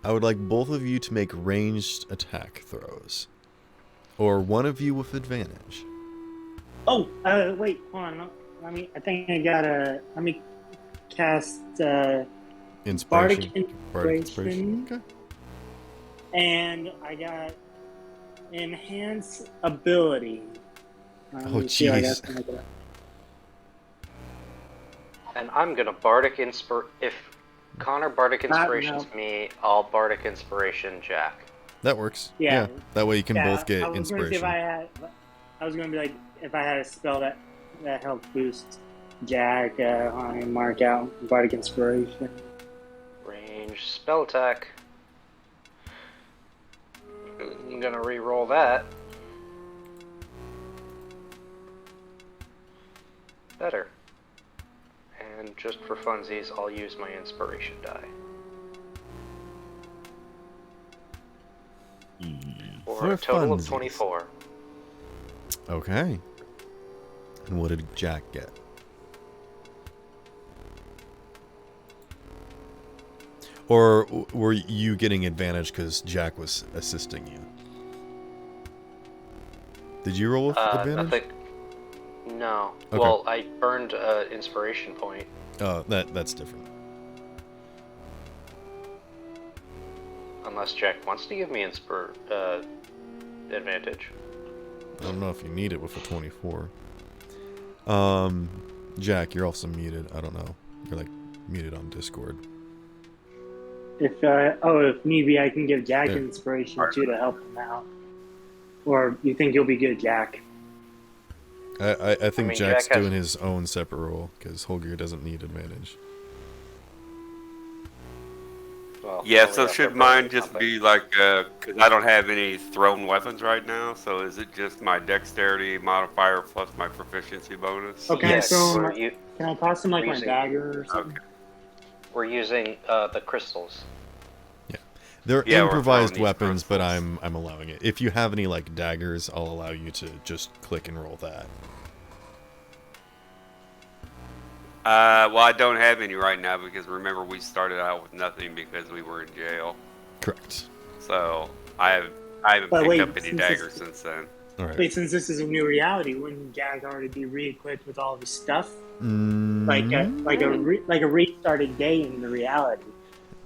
I would like both of you to make ranged attack throws, or one of you with advantage. Oh, wait, hold on. I think I gotta. Let me cast Inspiration. Bardic Inspiration. Okay. and I got Enhance Ability. Let Oh, me see if I got jeez. something like that. And I'm gonna Bardic if Connor Bardic Inspirations no. me, I'll Bardic Inspiration Jack. That works. Yeah. That way you can Yeah, both get I was gonna see if inspiration. I was gonna be like, if I had a spell that helped boost Jack on mark out Bardic Inspiration. Range spell attack. I'm gonna re-roll that. Better. And just for funsies, I'll use my inspiration die. For a For total of funsies. 24. Okay. And what did Jack get? Or were you getting advantage because Jack was assisting you? Did you roll with advantage? Nothing. No. Okay. Well, I burned an inspiration point. Oh, that's different. Unless Jack wants to give me advantage. I don't know if you need it with a 24. Jack, you're also muted. I don't know. You're like muted on Discord. If need be, I can give Jack There. inspiration too to help him out. Or you think you'll be good, Jack? I think I mean, Jack's Jack has- doing his own separate roll because Holger doesn't need advantage. Well, Yeah, only so after should burning mine just something. be like, because I don't have any thrown weapons right now, so is it just my dexterity modifier plus my proficiency bonus? Okay, Yes, so or you, can I toss him like my Using- dagger or something? Okay. We're using the crystals. They're Yeah, we're improvised throwing these weapons, but crystals. I'm allowing it. If you have any like daggers, I'll allow you to just click and roll that. Well, I don't have any right now because remember we started out with nothing because we were in jail. Correct. So I haven't But picked wait, up any since daggers it's- since then. All right. Wait, since this is a new reality, wouldn't Jag already be re-equipped with all the stuff? Mm, Like a restarted day in the reality.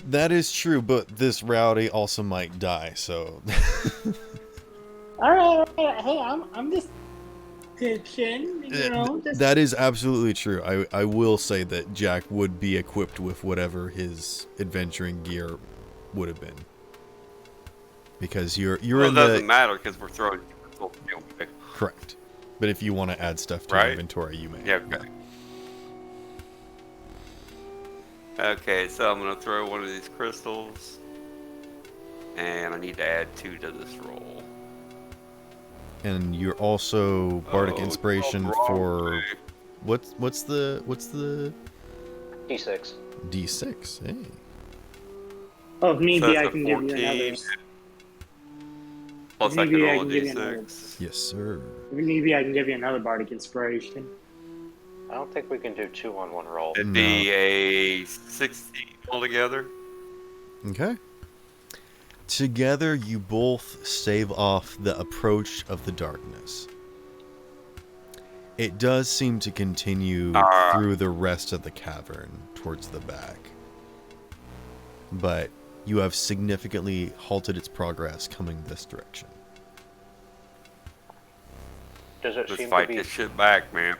That is true, but this reality also might die. So All right. Hey, I'm just pitching. You know, just that is absolutely true. I will say that Jack would be equipped with whatever his adventuring gear would have been, because you're Well, it in doesn't the matter because we're throwing crystals away. correct. But if you want to add stuff to Right? your inventory, you may. Yeah. Okay. Okay, so I'm gonna throw one of these crystals, and I need to add 2 to this roll. And you're also bardic inspiration wrong for way. what's the D6. D6? Hey. oh, if need So be, that's I a can give you 14. another. Plus, I can Maybe I roll a can give you another. D6. Yes, sir. If need be, I can give you another bardic inspiration. I don't think we can do 2 on 1 roll. It'd be a 16 altogether. Okay. Together, you both stave off the approach of the darkness. It does seem to continue through the rest of the cavern towards the back, but you have significantly halted its progress coming this direction. Does it Let's seem to fight be... this shit back, man.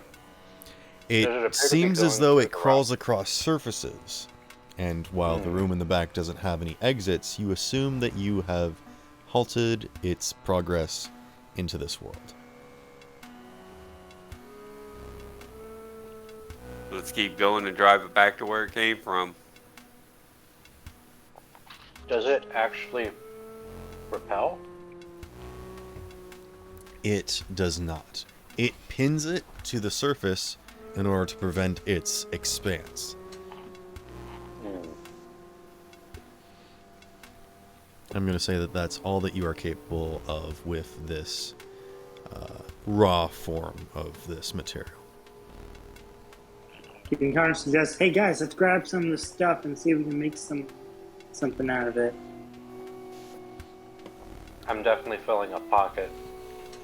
It Does it appear to be seems as going though through it the crawls across surfaces, and while the room in the back doesn't have any exits, you assume that you have halted its progress into this world. Let's keep going and drive it back to where it came from. Does it actually repel? It does not. It pins it to the surface in order to prevent its expanse. I'm going to say that that's all that you are capable of with this raw form of this material. You can kind of suggest, hey guys, let's grab some of the stuff and see if we can make something out of it. I'm definitely filling a pocket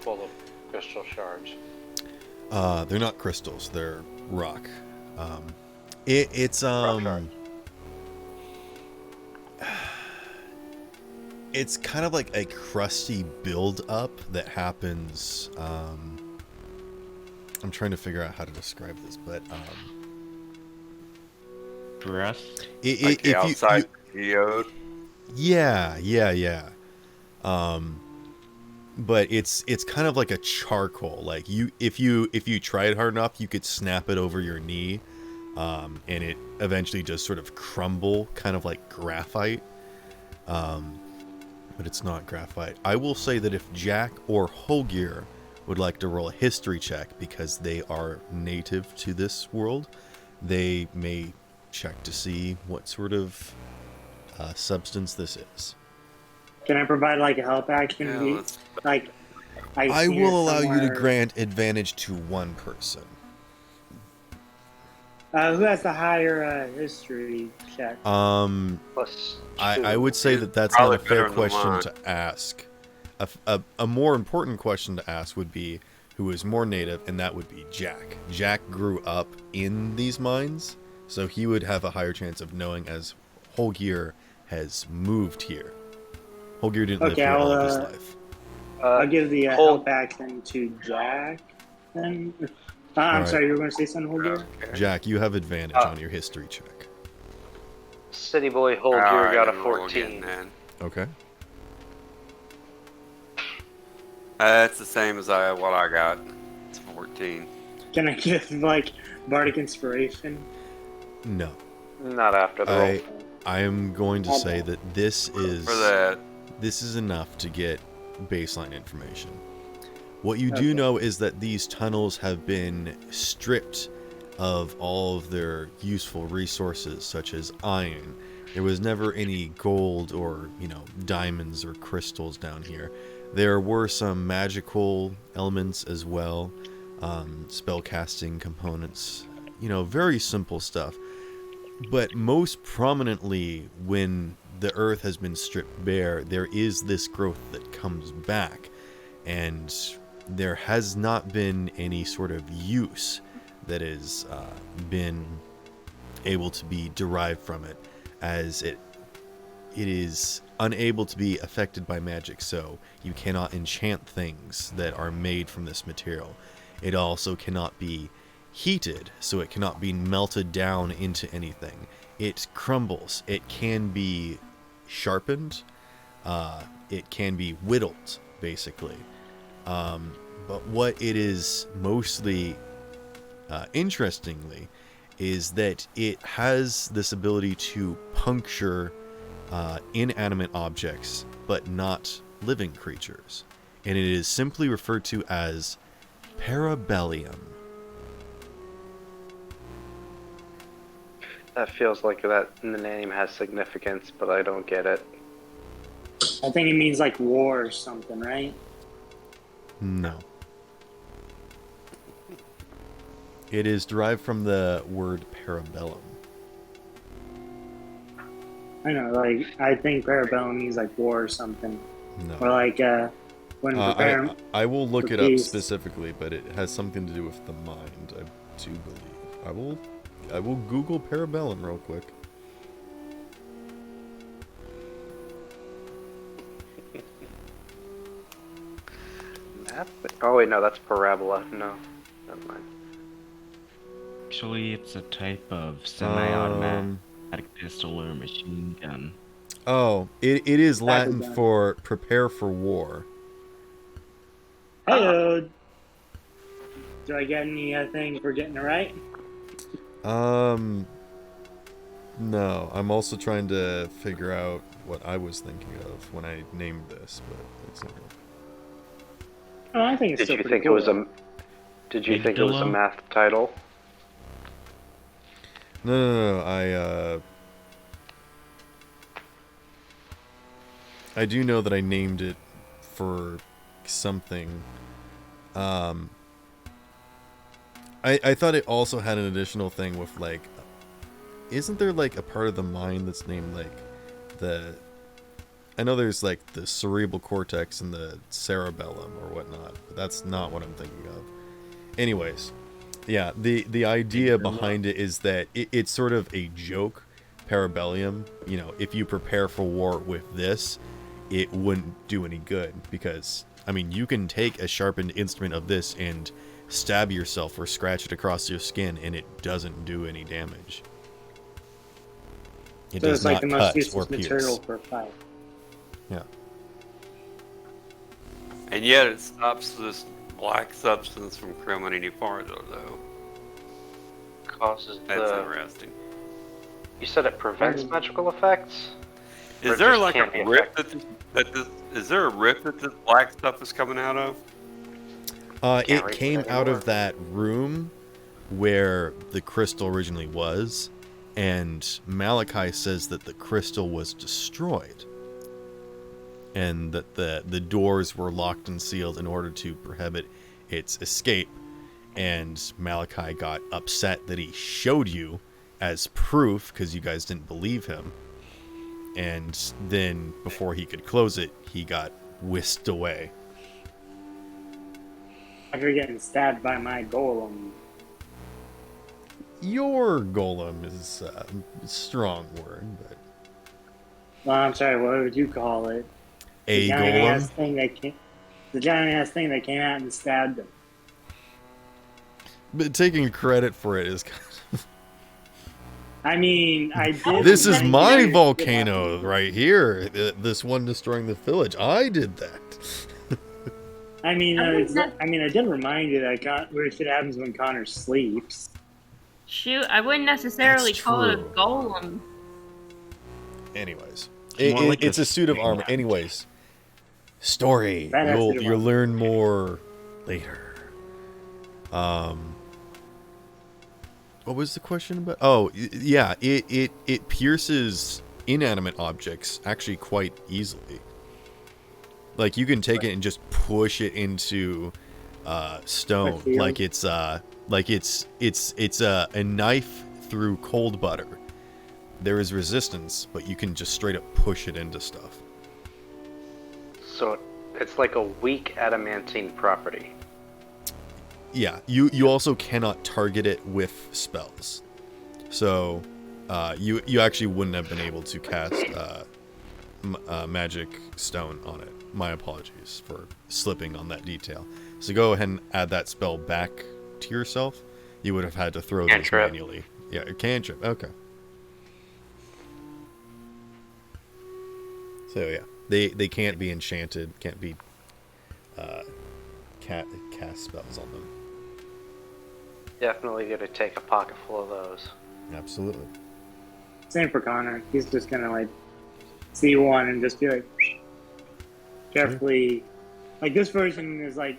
full of crystal shards. They're not crystals, they're rock. It's Rock shards. It's kind of like a crusty build-up that happens. I'm trying to figure out how to describe this, but Grass. Like the outside geode. Yeah. But it's kind of like a charcoal. Like if you try it hard enough, you could snap it over your knee, and it eventually just sort of crumble, kind of like graphite. But it's not graphite. I will say that if Jack or Holgear would like to roll a history check because they are native to this world, they may check to see what sort of substance this is. Can I provide like a help action? Yeah, let's- Like, I seen it will allow you to somewhere. grant advantage to one person. Who has the higher history check? Plus I would say that that's Probably not a fair better than question mine. to ask. A more important question to ask would be who is more native, and that would be Jack. Jack grew up in these mines, so he would have a higher chance of knowing as Holgear has moved here. Holgear didn't live Okay, here all I'll, of his life. I'll give the Hold- help action to Jack. Then, I'm Alright. sorry, you were going to say something, Holger? Okay. Jack, you have advantage on your history check. City Boy All Holgear right, got a then roll 14. again, then. Okay. That's the same as what I got. It's 14. Can I give like bardic inspiration? No. Not after the roll. I am going to say that this is For that, this is enough to get baseline information. What you do Okay. know is that these tunnels have been stripped of all of their useful resources, such as iron. There was never any gold or, diamonds or crystals down here. There were some magical elements as well, spellcasting components, very simple stuff. But most prominently, when the earth has been stripped bare, there is this growth that comes back. And there has not been any sort of use that has been able to be derived from it, as it is unable to be affected by magic, so you cannot enchant things that are made from this material. It also cannot be heated, so it cannot be melted down into anything. It crumbles. It can be sharpened. It can be whittled, basically. But what it is mostly interestingly is that it has this ability to puncture inanimate objects, but not living creatures. And it is simply referred to as parabellum. That feels like that the name has significance, but I don't get it. I think it means like war or something, right? No. It is derived from the word parabellum. I know, like, I think parabellum means like war or something. No. Or like, when preparing. I will look for it up peace. specifically, but it has something to do with the mind, I do believe. I will Google parabellum real quick. Oh wait, no, that's parabola. No, never mind. Actually, it's a type of semi-automatic pistol or machine gun. Oh, it is Latin gun. for prepare for war. Hello. Do I get anything for getting it right? No. I'm also trying to figure out what I was thinking of when I named this, but it's not. Oh, I think it's Did still you pretty think cool. it was a? Did you think it was a Igdalo? math title? No. I do know that I named it for something. I thought it also had an additional thing with, like, isn't there like a part of the mind that's named like I know there's like the cerebral cortex and the cerebellum or whatnot, but that's not what I'm thinking of. Anyways, yeah, the idea behind it is that it's sort of a joke, parabellum. If you prepare for war with this, it wouldn't do any good, because, I mean, you can take a sharpened instrument of this and stab yourself or scratch it across your skin, and it doesn't do any damage. It So does it's like not the most cut or useless material pierce. for a fight. Yeah. And yet it stops this black substance from coming any farther, though. Causes That's the. interesting. You said it prevents magical effects. Or Is there just like can't be a rip affected? is there a rip that this black stuff is coming out of? Can't It read came it out anymore. of that room where the crystal originally was, and Malachi says that the crystal was destroyed, and that the doors were locked and sealed in order to prohibit its escape. And Malachi got upset that he showed you as proof, because you guys didn't believe him. And then, before he could close it, he got whisked away. After getting stabbed by my golem. Your golem is a strong word, but Well, I'm sorry, what would you call it? a The giant golem. ass thing that came. The giant ass thing that came out and stabbed him. But taking credit for it is kind I mean, I did. of... This is thank my you. volcano right here. This one destroying the village. I did that. I mean, I wouldn't I did remind you that weird shit happens when Connor sleeps. Shoot, I wouldn't necessarily That's call it a true. golem. Anyways, More like it's a a suit of armor. spring. Anyways, story. That has to do You'll with- learn more later. What was the question about? Oh, yeah, it pierces inanimate objects actually quite easily. Like you can take it and just push it into stone, like it's a knife through cold butter. There is resistance, but you can just straight up push it into stuff. So it's like a weak adamantine property. Yeah, you also cannot target it with spells. So you actually wouldn't have been able to cast magic stone on it. My apologies for slipping on that detail. So go ahead and add that spell back to yourself. You would have had to throw these manually. Yeah, cantrip. Okay. So yeah, they can't be enchanted, can't be cast spells on them. Definitely gonna take a pocket full of those. Absolutely. Same for Connor. He's just gonna like see one and just be like carefully. Like this version is like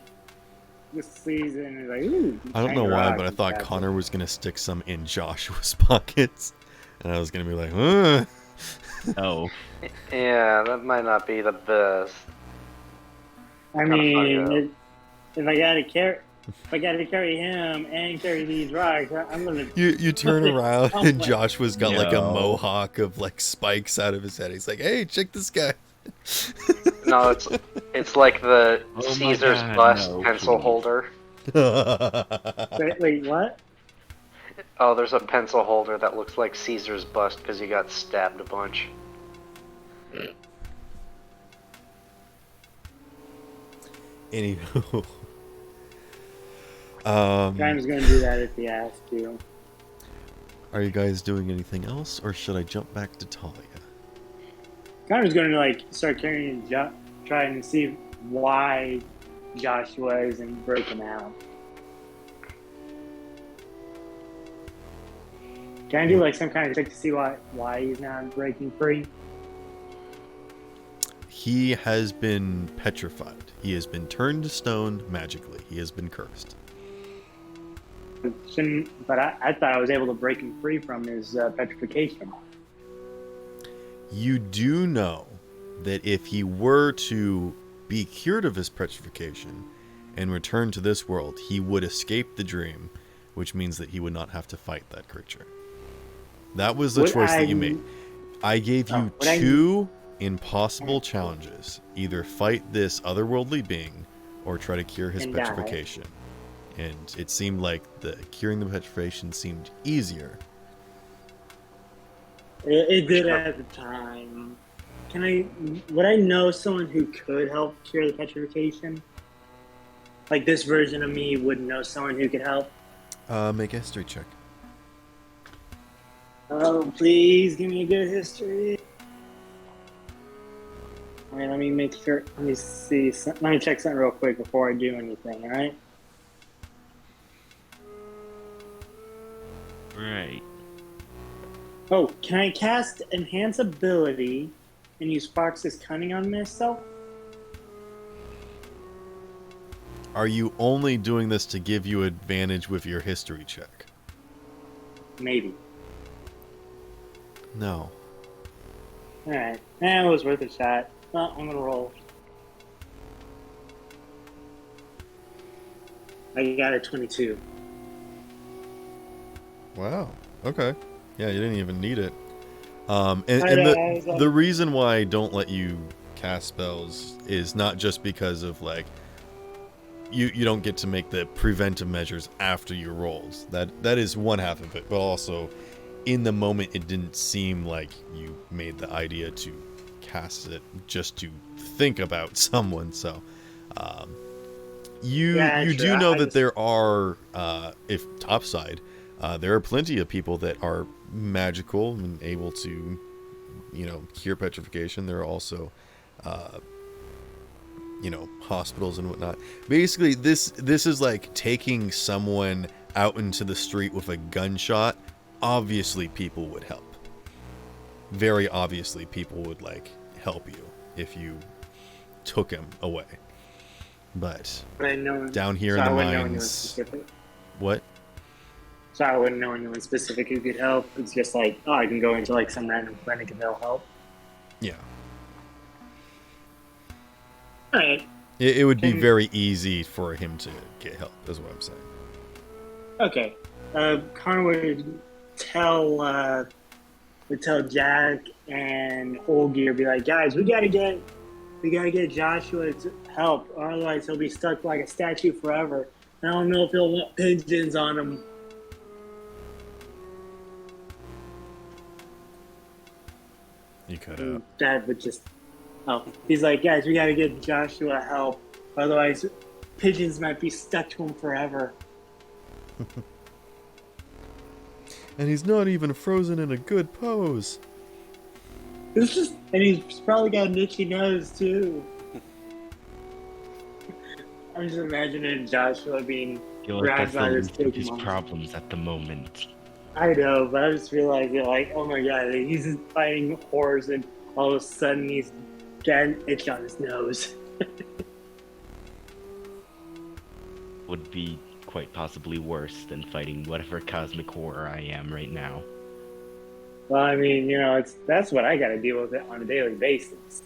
this season is like. Ooh, I don't know why, but I thought Connor was gonna stick some in Joshua's pockets, and I was gonna be like, ugh. Oh. Yeah, that might not be the best. I mean, if I gotta carry him and carry these rocks, I'm gonna. You turn around and Joshua's got like a mohawk of like spikes out of his head. He's like, "Hey, check this guy." No, it's like the Caesar's bust pencil holder. Wait, what? Oh, there's a pencil holder that looks like Caesar's bust because he got stabbed a bunch. Anywho. Grime's gonna do that if he has to. Are you guys doing anything else, or should I jump back to Talia? Connor's gonna like start carrying, trying to see why Joshua isn't breaking out. Can I do like some kind of check to see why he's not breaking free? He has been petrified. He has been turned to stone magically. He has been cursed. But I thought I was able to break him free from his petrification. You do know that if he were to be cured of his petrification and return to this world, he would escape the dream, which means that he would not have to fight that creature. That was the choice that you made. I gave you two impossible challenges. Either fight this otherworldly being or try to cure his petrification. And it seemed like curing the petrification seemed easier. It did at the time. Would I know someone who could help cure the petrification? Like this version of me would know someone who could help? Make a history check. Oh, please give me a good history. Alright, let me see. Let me check something real quick before I do anything, alright? Right. Oh, can I cast Enhance Ability and use Fox's Cunning on myself? Are you only doing this to give you advantage with your history check? Maybe. No. Alright. It was worth a shot. Well, I'm gonna roll. I got a 22. Wow. Okay. Yeah, you didn't even need it. And the reason why I don't let you cast spells is not just because of like you don't get to make the preventive measures after your rolls. That is one half of it, but also in the moment it didn't seem like you made the idea to cast it just to think about someone. So you do know that there are if topside there are plenty of people that are magical and able to cure petrification. There are also hospitals and whatnot. Basically this is like taking someone out into the street with a gunshot. Obviously people would help. Very obviously people would like help you if you took him away. But down here in the mines, what? So I wouldn't know anyone specific who could help. It's just like, oh, I can go into like some random clinic and they'll help. Yeah. All right. It would be very easy for him to get help, is what I'm saying. Okay. Connor would tell Jack and Holgear, be like, guys, we gotta get Joshua to help, otherwise he'll be stuck like a statue forever. I don't know if he'll want pigeons on him. You cut out. Dad would just, he's like, guys, we gotta get Joshua help, otherwise pigeons might be stuck to him forever. And he's not even frozen in a good pose. It's just, and he's probably got an itchy nose too. I'm just imagining Joshua being feel like grabbed that's by the his least of his Pokemon. problems at the moment. I know, but I just realized that, like, oh my god, he's just fighting horrors, and all of a sudden he's got an itch on his nose. Would be quite possibly worse than fighting whatever cosmic horror I am right now. Well, I mean, you know, that's what I got to deal with it on a daily basis.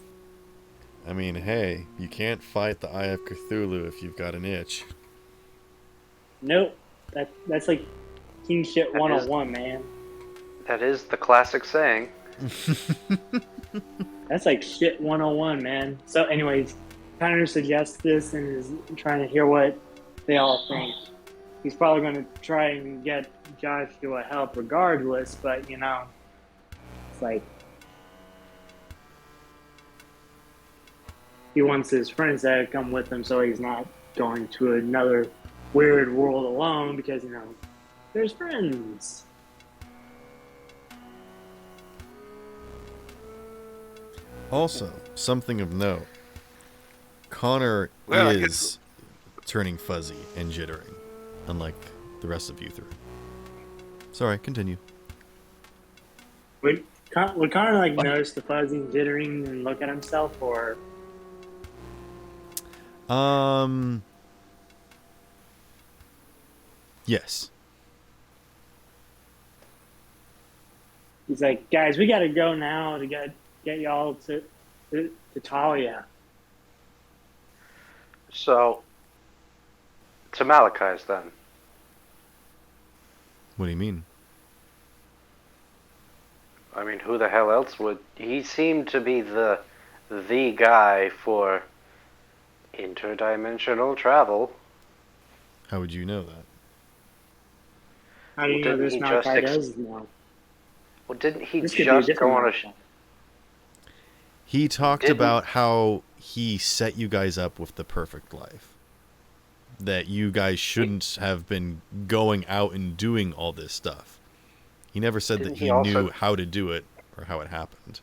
I mean, hey, you can't fight the Eye of Cthulhu if you've got an itch. Nope, that's like king shit 101, man. That is the classic saying. That's like shit 101, man. So, anyways, Connor suggests this and is trying to hear what they all think. He's probably going to try and get Joshua help regardless, but, you know, it's like he wants his friends to come with him so he's not going to another weird world alone because, you know, there's friends. Also, something of note. Connor Well, I is turning fuzzy and jittering, unlike the rest of you three. Sorry, continue. Would Connor like notice the fuzzy and jittering and look at himself, or Yes. he's like, guys, we gotta go now to get y'all to Talia. So, to Malachi's then. What do you mean? I mean, who the hell else would? He seemed to be the guy for interdimensional travel. How would you know that? How do you know Didn't this he Malachi just does now? Well, didn't he This could be a just different go on a? Malachi. He talked Didn't- about how he set you guys up with the perfect life. That you guys shouldn't have been going out and doing all this stuff. He never said Didn't that he he also- knew how to do it or how it happened.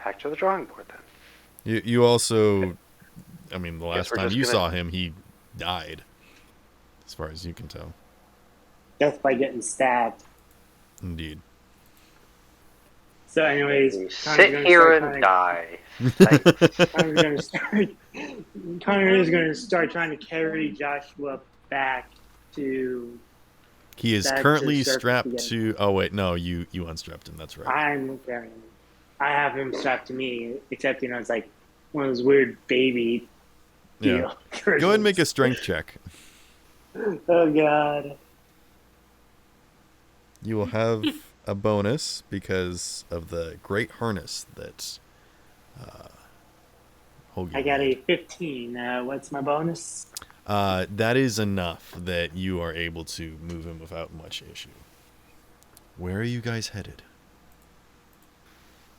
Back to the drawing board then. You also, I mean, the last we're time just you gonna- saw him, he died. As far as you can tell. Death by getting stabbed. Indeed. So, anyways, You Connor's sit gonna here start and trying die. Connor is going to start trying to carry Joshua back to. He is Back to currently surface strapped again. to... Oh, wait, no, you unstrapped him. That's right. I'm carrying him. I have him strapped to me, except, you know, it's like one of those weird baby Yeah. deal. Go ahead and make a strength check. Oh, God. You will have a bonus because of the great harness that Holger I got a made. 15. What's my bonus? That is enough that you are able to move him without much issue. Where are you guys headed?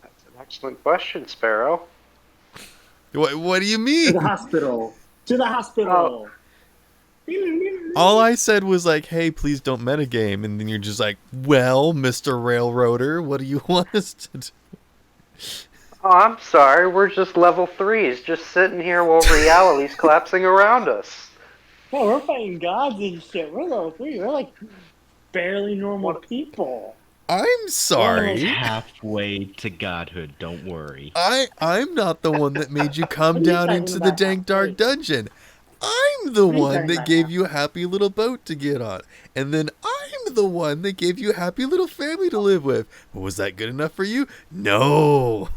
That's an excellent question, Sparrow. What do you To mean? the hospital. To the hospital. All I said was like, hey, please don't metagame. And then you're just like, well, Mr. Railroader, what do you want us to do? Oh, I'm sorry. We're just level 3s, just sitting here while reality's collapsing around us. No, we're fighting gods and shit. We're level 3. We're like barely normal people. I'm sorry. Halfway to godhood, don't worry. I'm not the one that made you come What are you down talking into the about dank dark halfway? dungeon. I'm the What are you one talking that about gave now? you a happy little boat to get on. And then I'm the one that gave you a happy little family to live with. But was that good enough for you? No.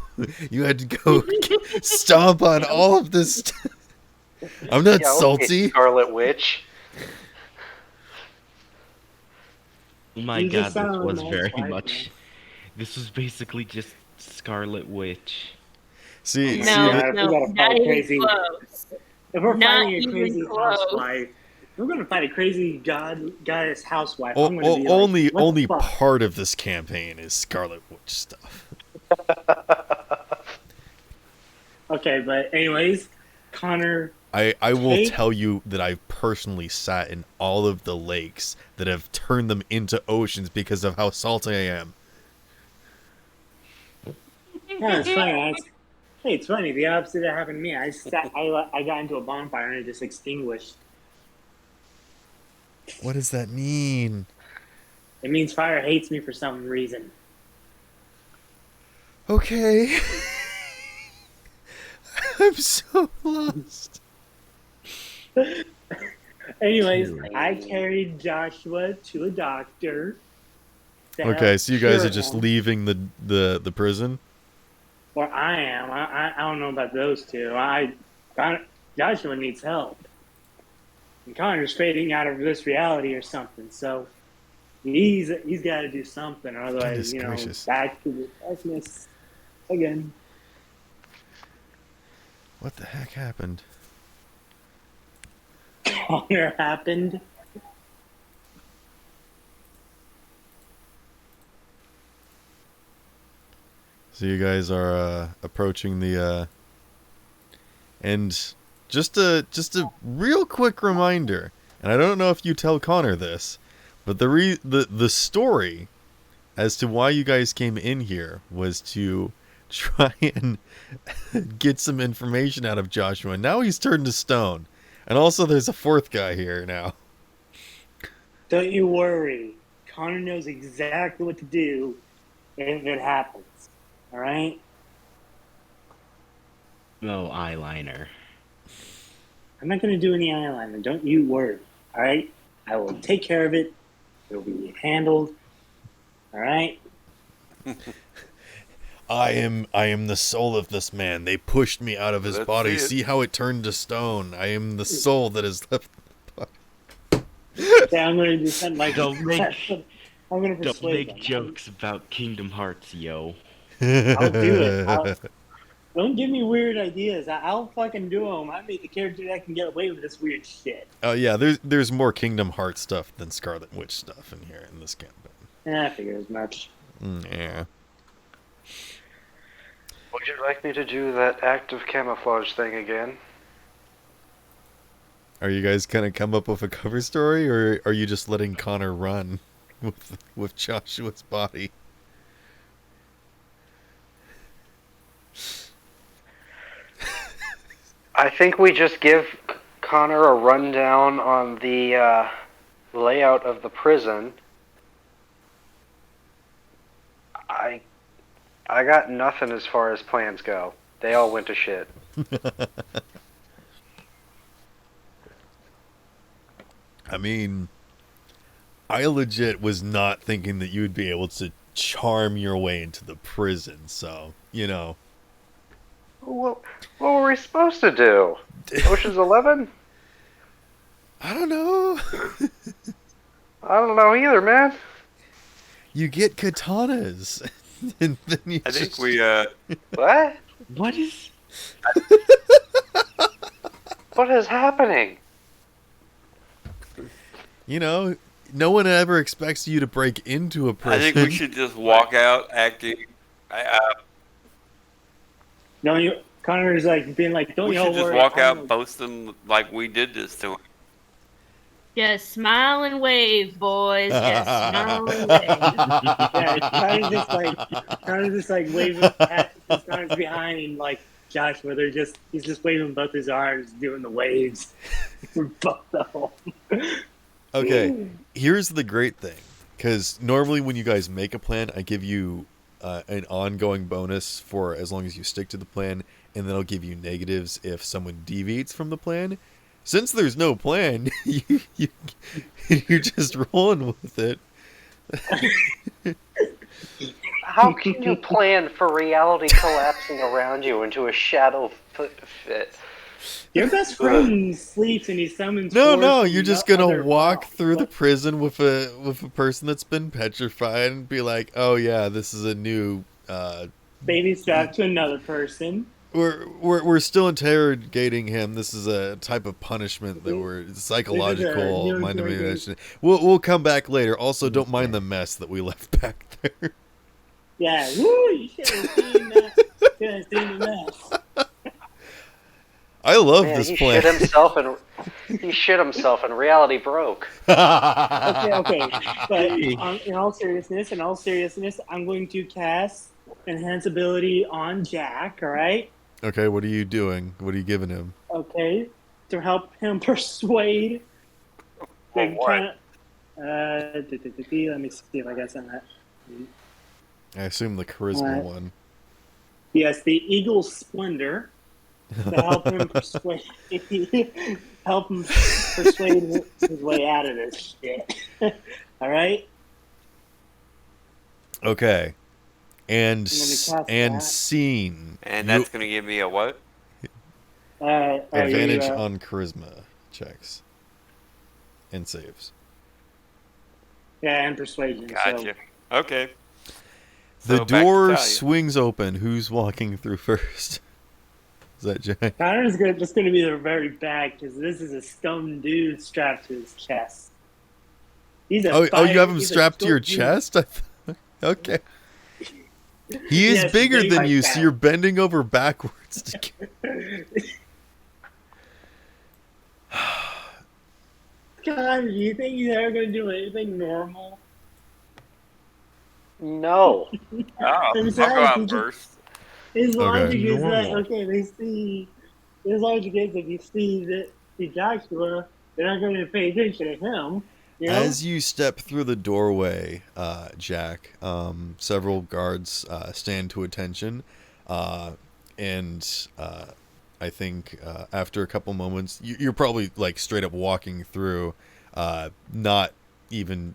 You had to go stomp on all of this. I'm not Yeah, okay, salty. Scarlet Witch. Oh my You just god, this sound like was my very ex-wife, much. man. This was basically just Scarlet Witch. See, Oh my see, No, God, if we no, gotta not fight a even crazy, close. if we're Not fighting a even crazy close. housewife, if we're gonna fight a crazy goddess housewife. I'm gonna be like, only what the fuck? part of this campaign is Scarlet Witch stuff. Okay, but anyways, Connor. I will Kate? tell you that I've personally sat in all of the lakes that have turned them into oceans because of how salty I am. Yeah, it's funny. Hey, it's funny. The opposite that happened to me. I got into a bonfire and it just extinguished. What does that mean? It means fire hates me for some reason. Okay. I'm so lost. Anyways, I carried Joshua to a doctor. to Okay, help so you guys cure are just him. leaving the prison? Or I am. I don't know about those two. Joshua needs help. And Connor's fading out of this reality or something. So he's got to do something, or otherwise, Goodness gracious. back to the darkness again. What the heck happened? Connor happened. So you guys are approaching the and just a real quick reminder, and I don't know if you tell Connor this, but the story as to why you guys came in here was to try and get some information out of Joshua. Now he's turned to stone. And also there's a fourth guy here now. Don't you worry. Connor knows exactly what to do if it happens. All right? No eyeliner. I'm not going to do any eyeliner. Don't you worry. All right? I will take care of it. It'll be handled. All right? I am the soul of this man. They pushed me out of his Let's body. see it. See how it turned to stone. I am the soul that is left. Yeah, I'm going to do something like Don't make- I'm going to Don't persuade make them. jokes about Kingdom Hearts, yo. I'll do it. Don't give me weird ideas. I'll fucking do them. I make the character that can get away with this weird shit. Oh yeah, there's more Kingdom Hearts stuff than Scarlet Witch stuff in here in this campaign. I figured as much. Yeah. Would you like me to do that active camouflage thing again? Are you guys gonna come up with a cover story, or are you just letting Connor run with Joshua's body? I think we just give Connor a rundown on the layout of the prison. I got nothing as far as plans go. They all went to shit. I mean, I legit was not thinking that you would be able to charm your way into the prison, so, you know. What were we supposed to do? Ocean's 11? I don't know. I don't know either, man. You get katanas, and then you I think just... we What? What is... What is happening? You know, no one ever expects you to break into a I prison. think we should just walk out acting. Don't you? Connor's like being like, don't We y'all should just worry. walk I'm out boasting like we did this to him. Just smile and wave, boys. Just smile and wave. Yeah, Connor's just like waving at Connor's behind like Joshua. He's just waving both his arms, doing the waves for both of them. Okay, here's the great thing. Because normally when you guys make a plan, I give you an ongoing bonus for as long as you stick to the plan, and then I'll give you negatives if someone deviates from the plan. since there's no plan, you're just rolling with it. How can you plan for reality collapsing around you into a shadow fit? Your best friend sleeps and he summons. No, forth you're from just the gonna other walk realm. through the What? prison with a person that's been petrified and be like, "Oh yeah, this is a new Baby strapped to another person. we're still interrogating him. This is a type of punishment that we're psychological new mind interrogation. We'll come back later. Also, don't mind the mess that we left back there. Yeah, woo! You should have seen that. Should have seen the mess. I love Man, this he plan. shit himself and reality broke. Okay. But in all seriousness, I'm going to cast enhance ability on Jack. All right. Okay, what are you doing? What are you giving him? Okay, to help him persuade. Well, what? Let me see if I got some of that. I assume the charisma Alright. one. Yes, the Eagle Splendor to help him persuade his way out of this shit. All right. Okay. And I'm gonna cast and that. scene. And that's going to give me a what? Advantage on charisma checks and saves. Yeah, and persuasion. Gotcha. Okay. The So back to door Talia. swings open. Who's walking through first? Is that Jack? Connor's just going to be the very back because this is a stone dude strapped to his chest. He's a You have him he's a strapped to your short dude. chest? Okay. He is Yes, bigger big than like you, that. so you're bending over backwards. God, do you think he's ever going to do anything normal? No. Oh, I'll go Besides, out he just- first. His logic is that, Normal. okay, his logic is if you see Joshua, they're not going to pay attention to him. You know? As you step through the doorway, Jack, several guards stand to attention, and I think after a couple moments, you're probably like straight up walking through, not even,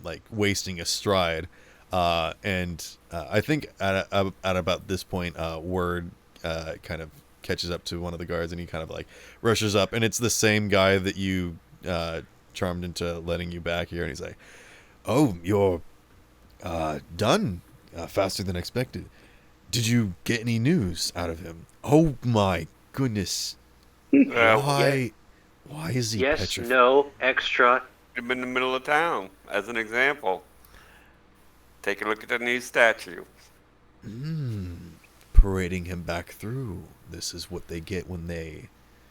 like wasting a stride. And I think at about this point, word kind of catches up to one of the guards, and he kind of like rushes up, and it's the same guy that you charmed into letting you back here, and he's like, "Oh, you're done faster than expected. Did you get any news out of him? Oh my goodness! Why is he Yes, petrified?" no, extra. I'm in the middle of town, as an example. Take a look at the new statue. Parading him back through. This is what they get when they.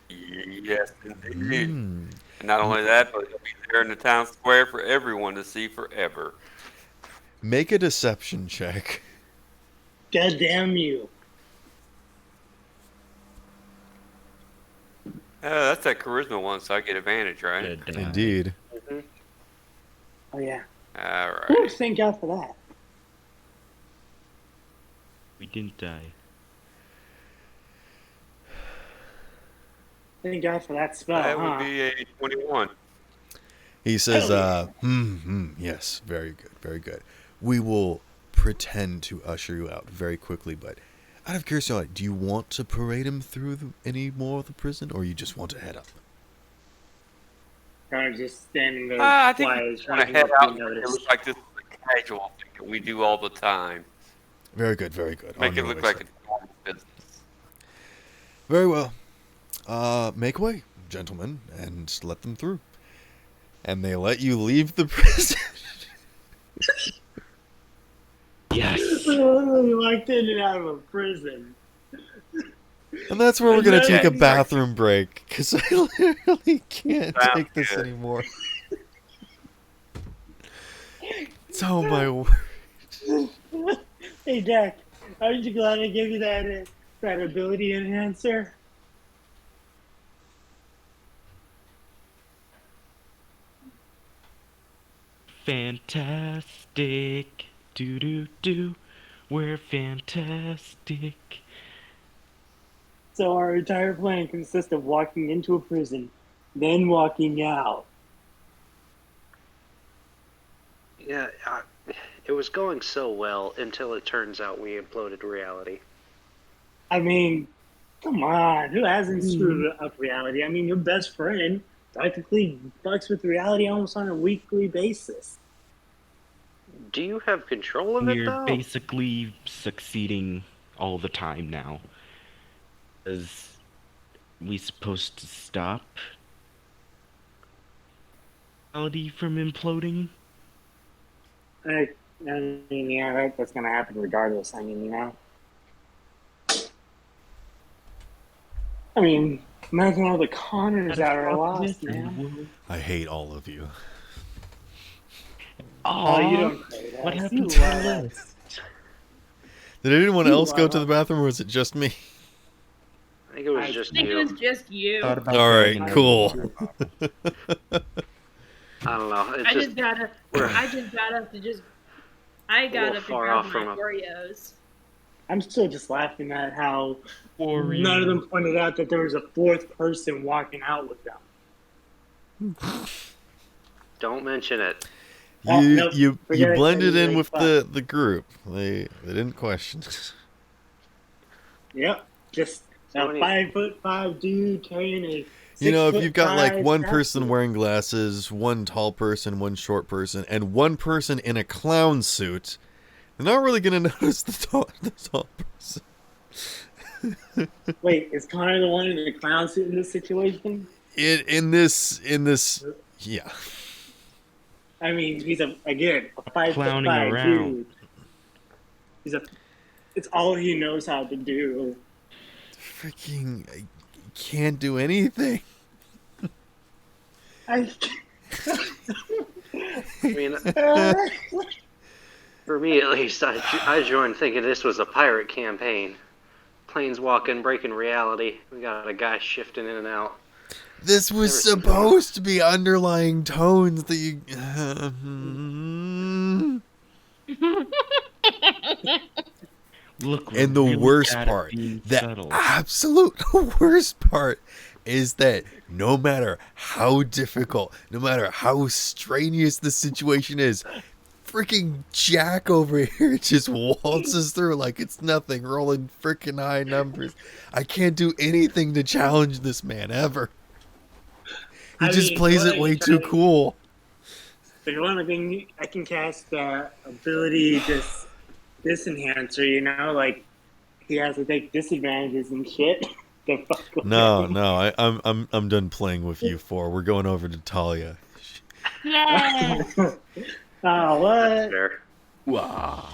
Yes, indeed. Mm. And not only that, but he'll be there in the town square for everyone to see forever. Make a deception check. God damn you. That's that charisma one, so I get advantage, right? Indeed. Oh, yeah. All Ooh, right. thank God for that. We didn't die. Thank God for that spell, That huh? would be a 21. He says, Hell yes, very good, very good. We will pretend to usher you out very quickly, but out of curiosity, do you want to parade him through any more of the prison, or you just want to head up? Kind of just standing there I think quiet, we want trying to to head not out. be It noticed. looks like this is a casual thing that we do all the time. Very good, very good. Make On it your look way, like sir. a normal business. Very well. Make way, gentlemen, and let them through. And they let you leave the prison. Yes. We literally walked in and out of a prison. And that's where we're going to take a Exactly. bathroom break, because I literally can't Sounds take this good. anymore. Oh my word. Hey, Jack, aren't you glad I gave you that ability enhancer? Fantastic. Do. We're fantastic. So our entire plan consists of walking into a prison, then walking out. Yeah, it was going so well until it turns out we imploded reality. I mean, come on, who hasn't screwed up reality? I mean, your best friend practically fucks with reality almost on a weekly basis. Do you have control of it, We're though? basically succeeding all the time now. Is we supposed to stop reality from imploding? I mean, yeah, that's gonna happen regardless. I mean, I mean, imagine all the Connors that are lost, man. I hate all of you. Oh, you Aw, don't hate us. what You happened to love the us. list? Did anyone You else go love to the us. bathroom, or was it just me? I think it was I just I think it you. was just you. Thought about All right, going in cool. I don't know. It's I just just got up. I just got up to just. I got little up to far grab off my from a- Oreos. I'm still just laughing at how Warrior. none of them pointed out that there was a fourth person walking out with them. don't mention it. Oh, You nope. you Forget you it, blended Teddy, in like, with fuck. the group. They didn't question. Yep, just So a 5'5" dude carrying a You know, if you've got like 6'5" one person statue. wearing glasses, one tall person, one short person, and one person in a clown suit, they're not really gonna notice the tall person. Wait, is Connor the one in the clown suit in this situation? In this, yeah. I mean, he's a 5'5" Clowning around. dude. It's all he knows how to do. Freaking, I can't do anything. I mean, for me at least, I joined thinking this was a pirate campaign. Planes walking, breaking reality. We got a guy shifting in and out. This was Never seen supposed to be underlying tones that you. Look, And the really worst bad at part, being the subtle. absolute worst part, is that no matter how difficult, no matter how strenuous the situation is, freaking Jack over here just waltzes through like it's nothing, rolling freaking high numbers. I can't do anything to challenge this man ever. He just plays it way too cool. If you want to think, I can cast ability disenhancer, you know, like he has to take disadvantages and shit. to fuck with No, him. no, I'm done playing with you four. We're going over to Talia. Yay! Oh, what? There. Wow.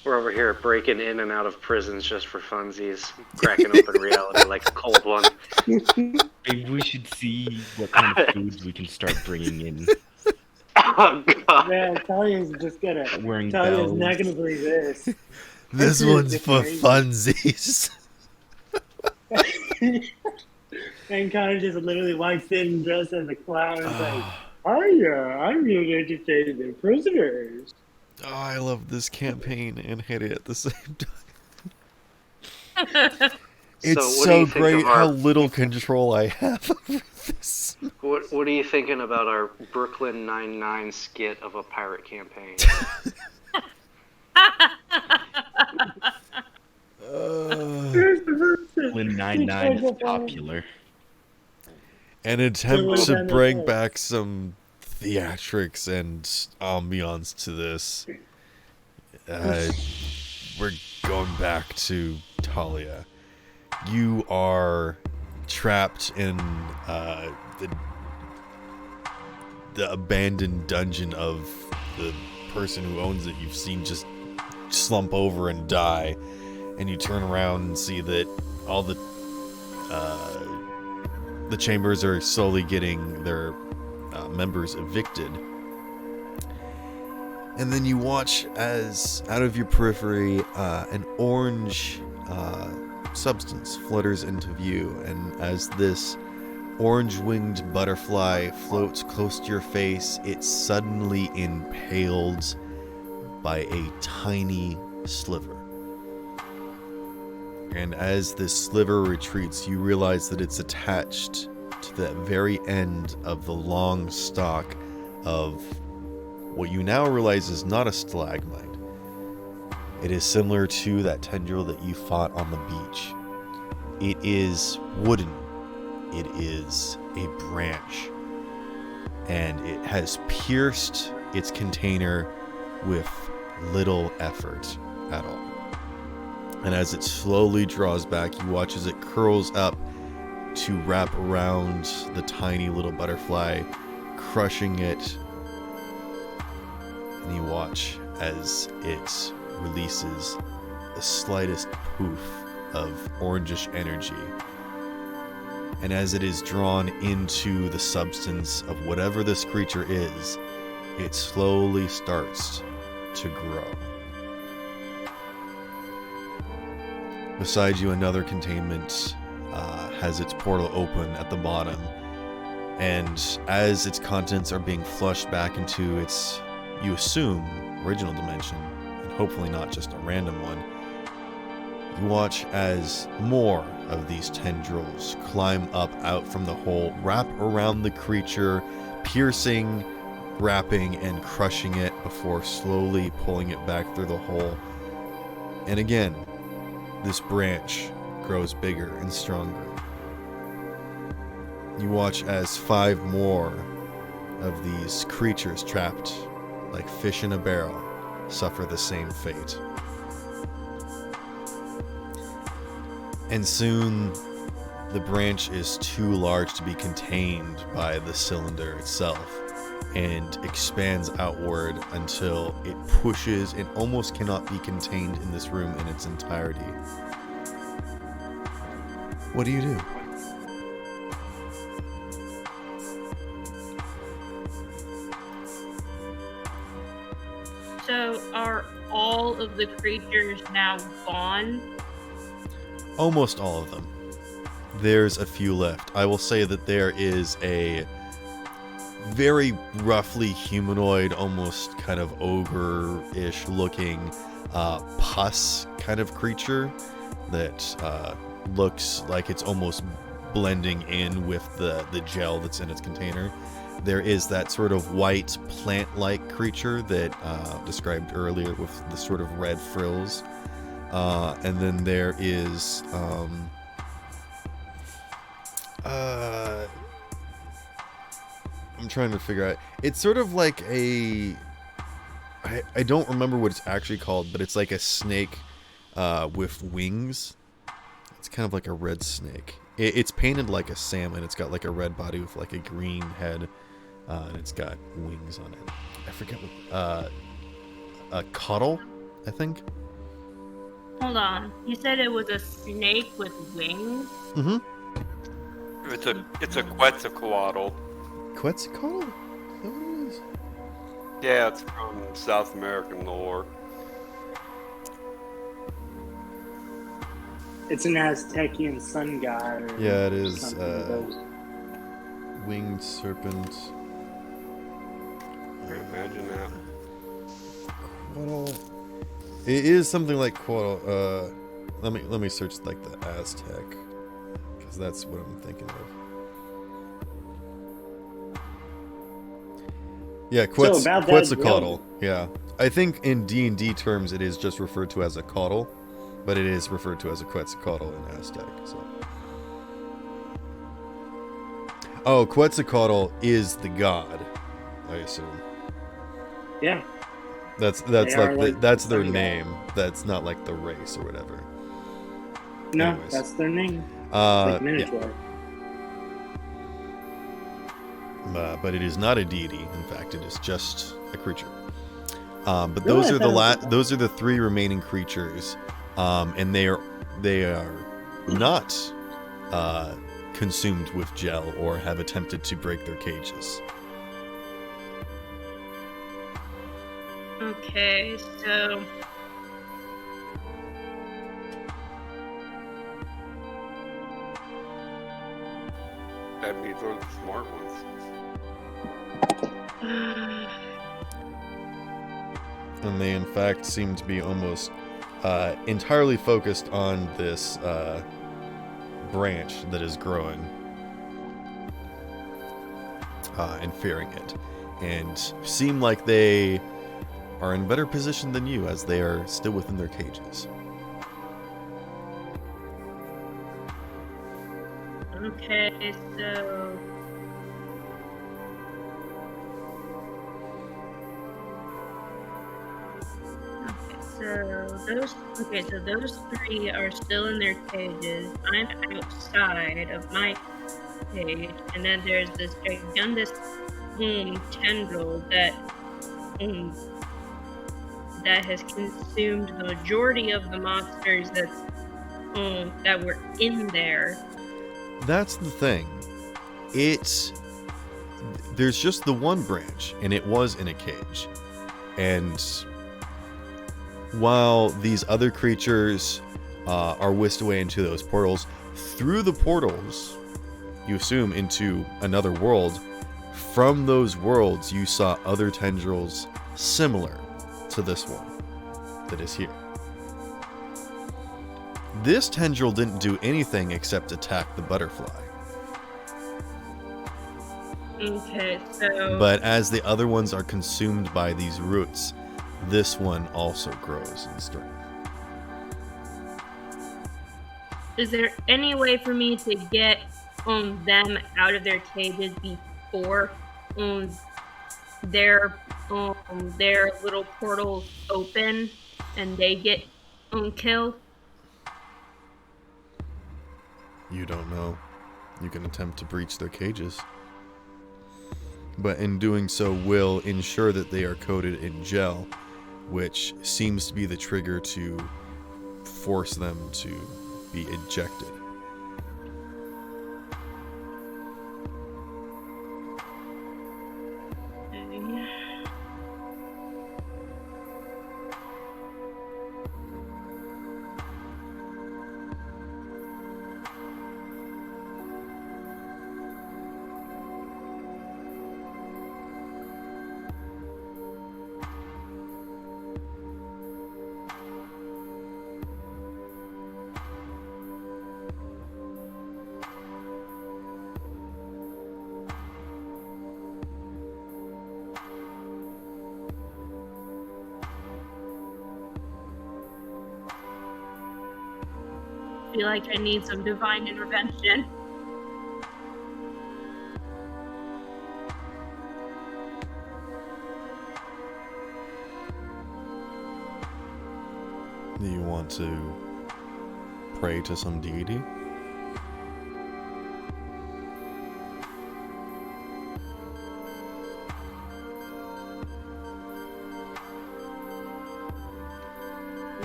We're over here breaking in and out of prisons just for funsies, cracking open reality like a cold one. Maybe we should see what kind of foods we can start bringing in. Oh god. Man, Talia's just gonna. Wearing Talia's bells. not gonna believe this. This This one's is for crazy. funsies. And Connor just literally walks in dressed as a clown and is like, "Hiya, I'm here to entertain the prisoners." Oh, I love this campaign and hate it at the same time. So It's what do so you think great of our- how little control I have over this. What are you thinking about our Brooklyn Nine-Nine skit of a pirate campaign? When 99 is popular. An attempt So to we're bring gonna- back some theatrics and ambiance to this. We're going back to Talia. You are trapped in the abandoned dungeon of the person who owns it. You've seen just slump over and die, and you turn around and see that all the chambers are slowly getting their members evicted. And then you watch as, out of your periphery, an orange substance flutters into view. And as this orange-winged butterfly floats close to your face, it's suddenly impaled by a tiny sliver. and as this sliver retreats, you realize that it's attached to the very end of the long stalk of what you now realize is not a stalagmite. It is similar to that tendril that you fought on the beach. It is wooden. It is a branch. And it has pierced its container with little effort at all. And as it slowly draws back, you watch as it curls up to wrap around the tiny little butterfly, crushing it. And you watch as it releases the slightest poof of orangish energy. And as it is drawn into the substance of whatever this creature is, it slowly starts to grow. Beside you, another containment has its portal open at the bottom. And as its contents are being flushed back into its, you assume, original dimension, and hopefully not just a random one, you watch as more of these tendrils climb up out from the hole, wrap around the creature, piercing, wrapping, and crushing it before slowly pulling it back through the hole. And again, this branch grows bigger and stronger. You watch as 5 more of these creatures trapped like fish in a barrel suffer the same fate. And soon, the branch is too large to be contained by the cylinder itself and expands outward until it pushes and almost cannot be contained in this room in its entirety. What do you do? So are all of the creatures now gone? Almost all of them. There's a few left. I will say that there is a very roughly humanoid, almost kind of ogre-ish looking pus kind of creature that looks like it's almost blending in with the gel that's in its container. There is that sort of white plant-like creature that described earlier with the sort of red frills. And then there is I'm trying to figure out. It's sort of like a I don't remember what it's actually called, but it's like a snake with wings. It's kind of like a red snake. It's painted like a salmon. It's got like a red body with like a green head, and it's got wings on it. I forget what. A caudal, I think. Hold on. You said it was a snake with wings? Mm-hmm. It's a Quetzalcoatl. Quetzalcoatl? Is that what it is? Yeah, it's from South American lore. It's an Aztecian sun god. Or Yeah, it is. something of those. Winged serpent. Imagine that. Quetzal. It is something like Quetzal. Let me search like the Aztec, because that's what I'm thinking of. Yeah, So about that, Quetzalcoatl. Yeah, I think in D&D terms it is just referred to as a caudal, but it is referred to as a Quetzalcoatl in Aztec. So. Oh, Quetzalcoatl is the god, I assume. Yeah. That's They are like like that's their sun god. name. That's not like the race or whatever. No, Anyways. that's their name. Like Like Minotaur. But it is not a deity. In fact, it is just a creature. But Really? those I are thought it was- those are the 3 remaining creatures, and they are not consumed with gel or have attempted to break their cages. Okay, so That means they're the smart ones. And they in fact seem to be almost entirely focused on this branch that is growing and fearing it, and seem like they are in better position than you, as they are still within their cages. Okay, so those three are still in their cages. I'm outside of my cage, and then there's this gigantic tendril that has consumed the majority of the monsters that were in there. That's the thing. There's just the one branch, and it was in a cage. And while these other creatures are whisked away into those portals, through the portals, you assume, into another world, from those worlds you saw other tendrils similar to this one that is here. This tendril didn't do anything except attack the butterfly. Okay, so... But as the other ones are consumed by these roots, this one also grows in strength. Is there any way for me to get them out of their cages before their little portals open and they get killed? You don't know. You can attempt to breach their cages. But in doing so will ensure that they are coated in gel, which seems to be the trigger to force them to be ejected. I feel like I need some divine intervention. Do you want to pray to some deity?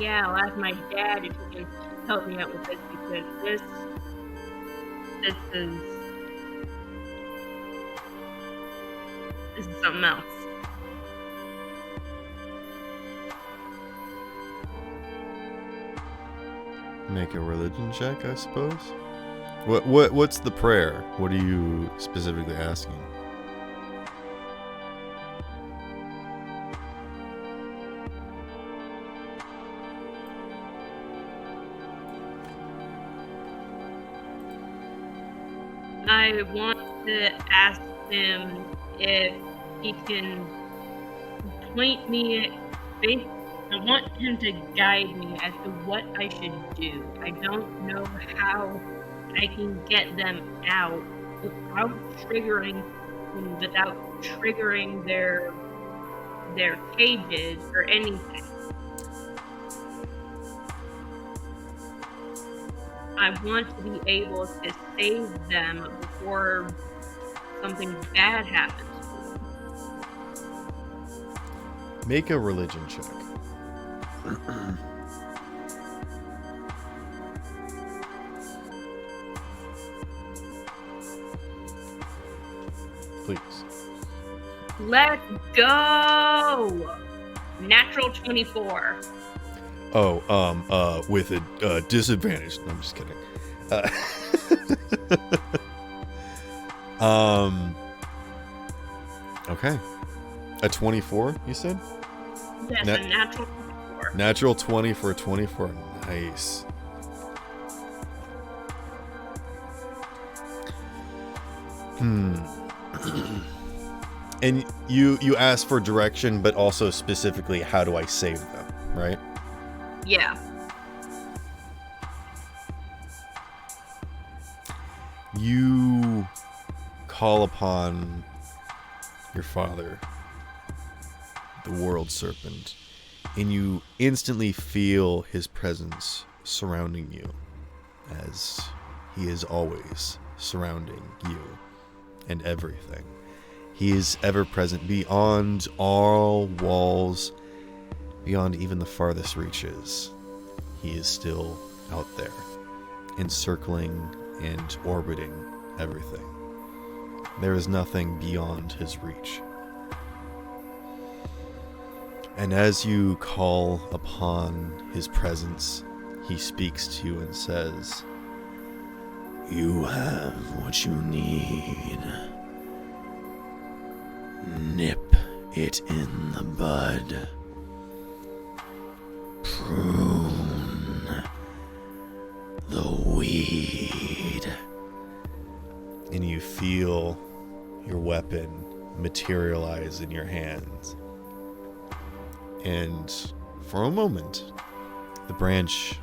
Yeah, I'll ask my dad if he can help me out with this, because this is something else. Make a religion check, I suppose. What's the prayer? What are you specifically asking? I want to ask him if he can point me. I want him to guide me as to what I should do. I don't know how I can get them out without triggering their cages or anything. I want to be able to save them before something bad happens. Make a religion check. Please. Let's go! Natural 24. Oh, with a disadvantage. No, I'm just kidding. Okay. A 24, you said? Yes, a natural 24. 24. Natural 20 for a 24. Nice. And you ask for direction, but also specifically, how do I save them, right? Yeah. You call upon your father, the world serpent, and you instantly feel his presence surrounding you, as he is always surrounding you and everything. He is ever present beyond all walls, beyond even the farthest reaches. He is still out there, encircling and orbiting everything. There is nothing beyond his reach. And as you call upon his presence, he speaks to you and says, "You have what you need. Nip it in the bud. Prune the weed." And you feel your weapon materialize in your hands. And for a moment, the branch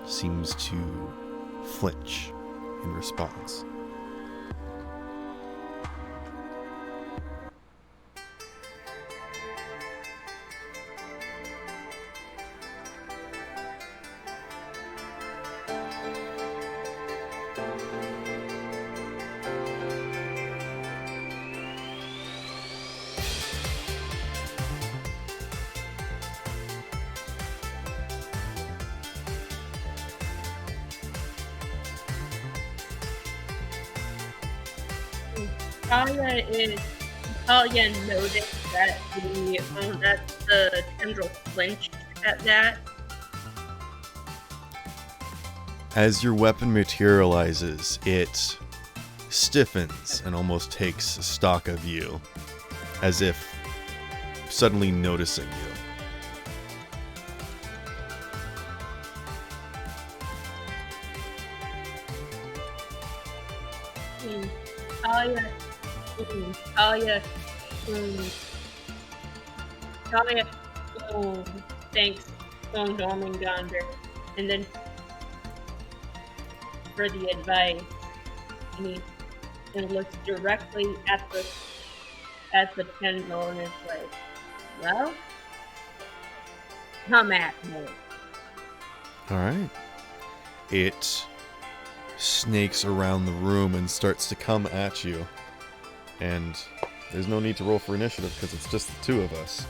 seems to flinch in response. Talia noticed that the tendril flinched at that. As your weapon materializes, it stiffens and almost takes stock of you, as if suddenly noticing you. Talia, oh, thanks, Dormingonder. And then for the advice, and looks directly at the tendril and is like, well, come at me. Alright. It snakes around the room and starts to come at you. And there's no need to roll for initiative because it's just the two of us.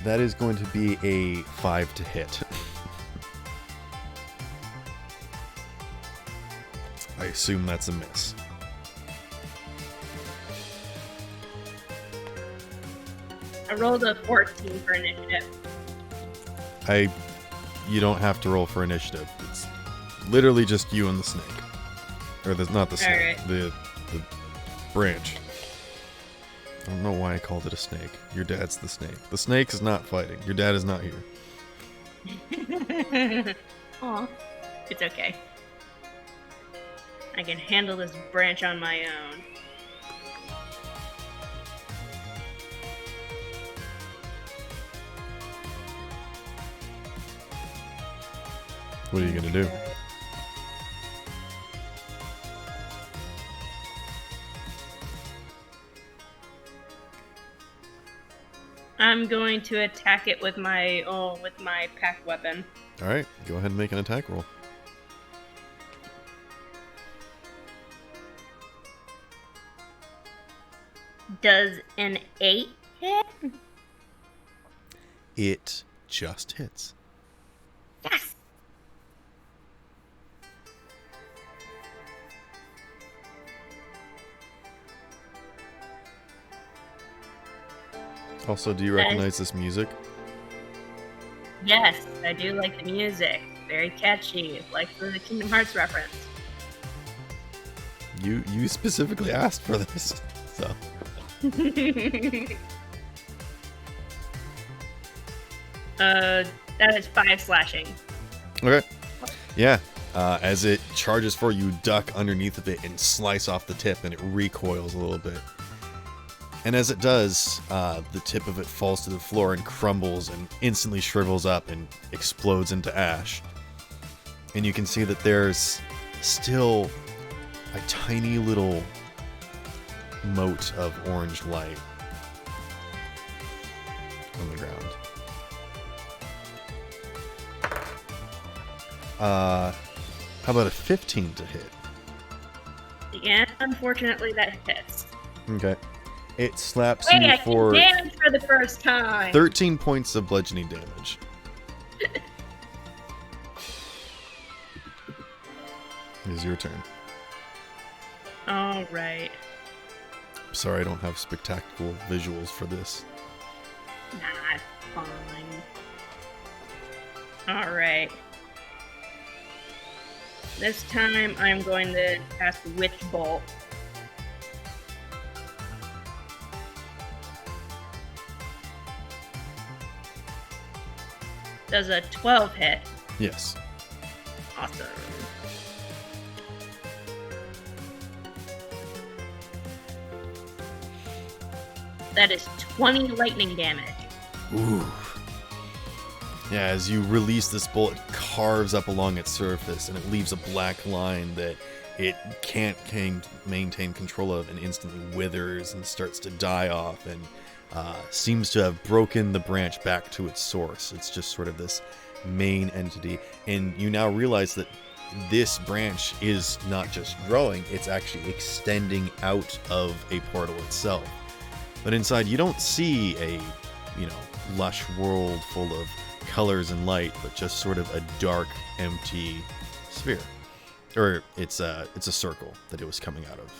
That is going to be a 5 to hit. I assume that's a miss. I rolled a 14 for initiative. You don't have to roll for initiative. It's literally just you and the snake. Or not the snake, right. the branch. I don't know why I called it a snake. Your dad's the snake. The snake is not fighting. Your dad is not here. Aw, it's okay. I can handle this branch on my own. What are you gonna do? I'm going to attack it with my pack weapon. All right, go ahead and make an attack roll. Does an 8 hit? It just hits. Yes. Also, do you recognize this music? Yes, I do like the music. Very catchy, like the Kingdom Hearts reference. You specifically asked for this, so. That is 5 slashing. Okay. Yeah. As it charges for you, duck underneath of it and slice off the tip, and it recoils a little bit. And as it does, the tip of it falls to the floor and crumbles and instantly shrivels up and explodes into ash. And you can see that there's still a tiny little mote of orange light on the ground. How about a 15 to hit? Yeah, unfortunately that hits. Okay. It slaps Wait, you I for can damage for the first time. 13 points of bludgeoning damage. It is your turn. All right. Sorry, I don't have spectacular visuals for this. Nah, it's fine. All right. This time I'm going to cast Witch Bolt. Does a 12 hit? Yes. Awesome. That is 20 lightning damage. Ooh. Yeah, as you release this bolt, it carves up along its surface, and it leaves a black line that it can't maintain control of, and instantly withers and starts to die off, and seems to have broken the branch back to its source. It's just sort of this main entity, and you now realize that this branch is not just growing, it's actually extending out of a portal itself. But inside, you don't see a, lush world full of colors and light, but just sort of a dark, empty sphere. Or it's a circle that it was coming out of.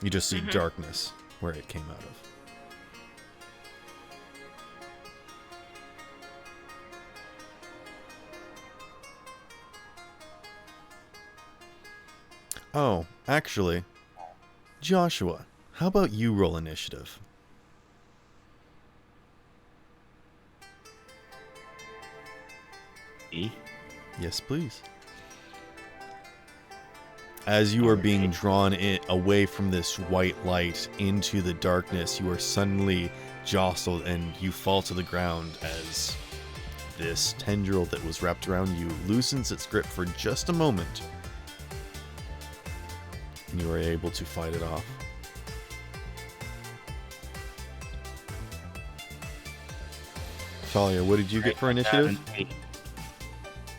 You just see darkness where it came out of. Oh, actually, Joshua, how about you roll initiative? Me? Yes, please. As you are being drawn away from this white light into the darkness, you are suddenly jostled and you fall to the ground as this tendril that was wrapped around you loosens its grip for just a moment. And you are able to fight it off. Talia, what did you get for initiative?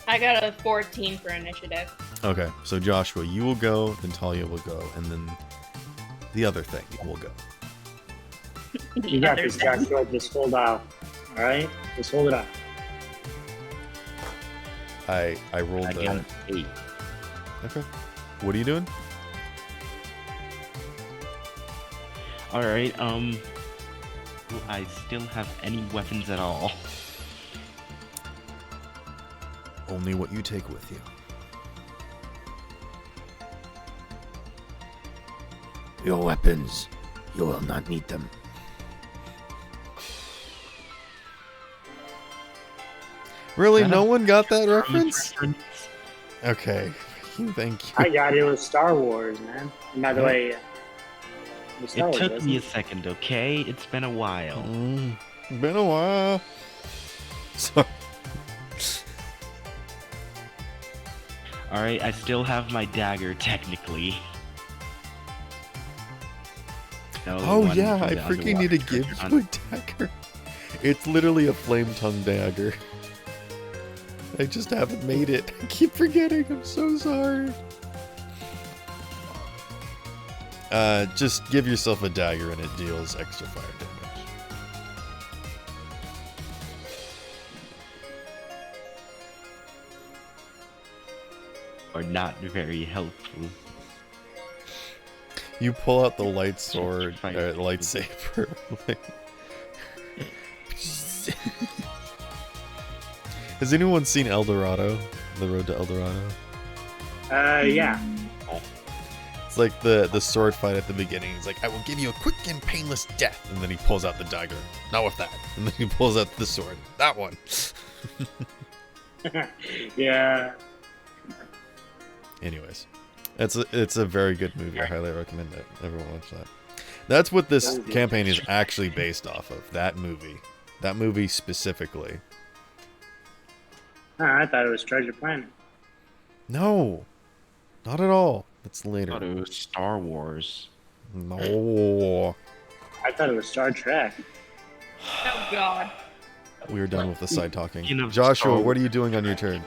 I got a 14 for initiative. Okay, so Joshua, you will go, then Talia will go, and then the other thing will go. You got this, Joshua. Just hold out. All right? Just hold it out. I rolled I got an 8. Okay. What are you doing? Alright, do I still have any weapons at all? Only what you take with you. Your weapons. You will not need them. Really? No one got that reference? Okay. Thank you. I got it with Star Wars, man. And by the way, It took me a second, okay? It's been a while. Been a while. Sorry. Alright, I still have my dagger, technically. No Oh one yeah, from I the freaking need to underwater give creature you a dagger. It's literally a flame tongue dagger. I just haven't made it. I keep forgetting. I'm so sorry. Just give yourself a dagger and it deals extra fire damage. Are not very helpful. You pull out the light sword, lightsaber. Has anyone seen El Dorado? The Road to El Dorado? Yeah. It's like the sword fight at the beginning. He's like, I will give you a quick and painless death. And then he pulls out the dagger. Not with that. And then he pulls out the sword. That one. Yeah. Anyways, it's a very good movie. I highly recommend it. Everyone watch that. That's what this campaign is actually based off of. That movie. That movie specifically. I thought it was Treasure Planet. No. Not at all. That's I later. thought it was Star Wars. No. I thought it was Star Trek. Oh God. We are done with the side talking. You know, Joshua, Star- what are you doing on your turn?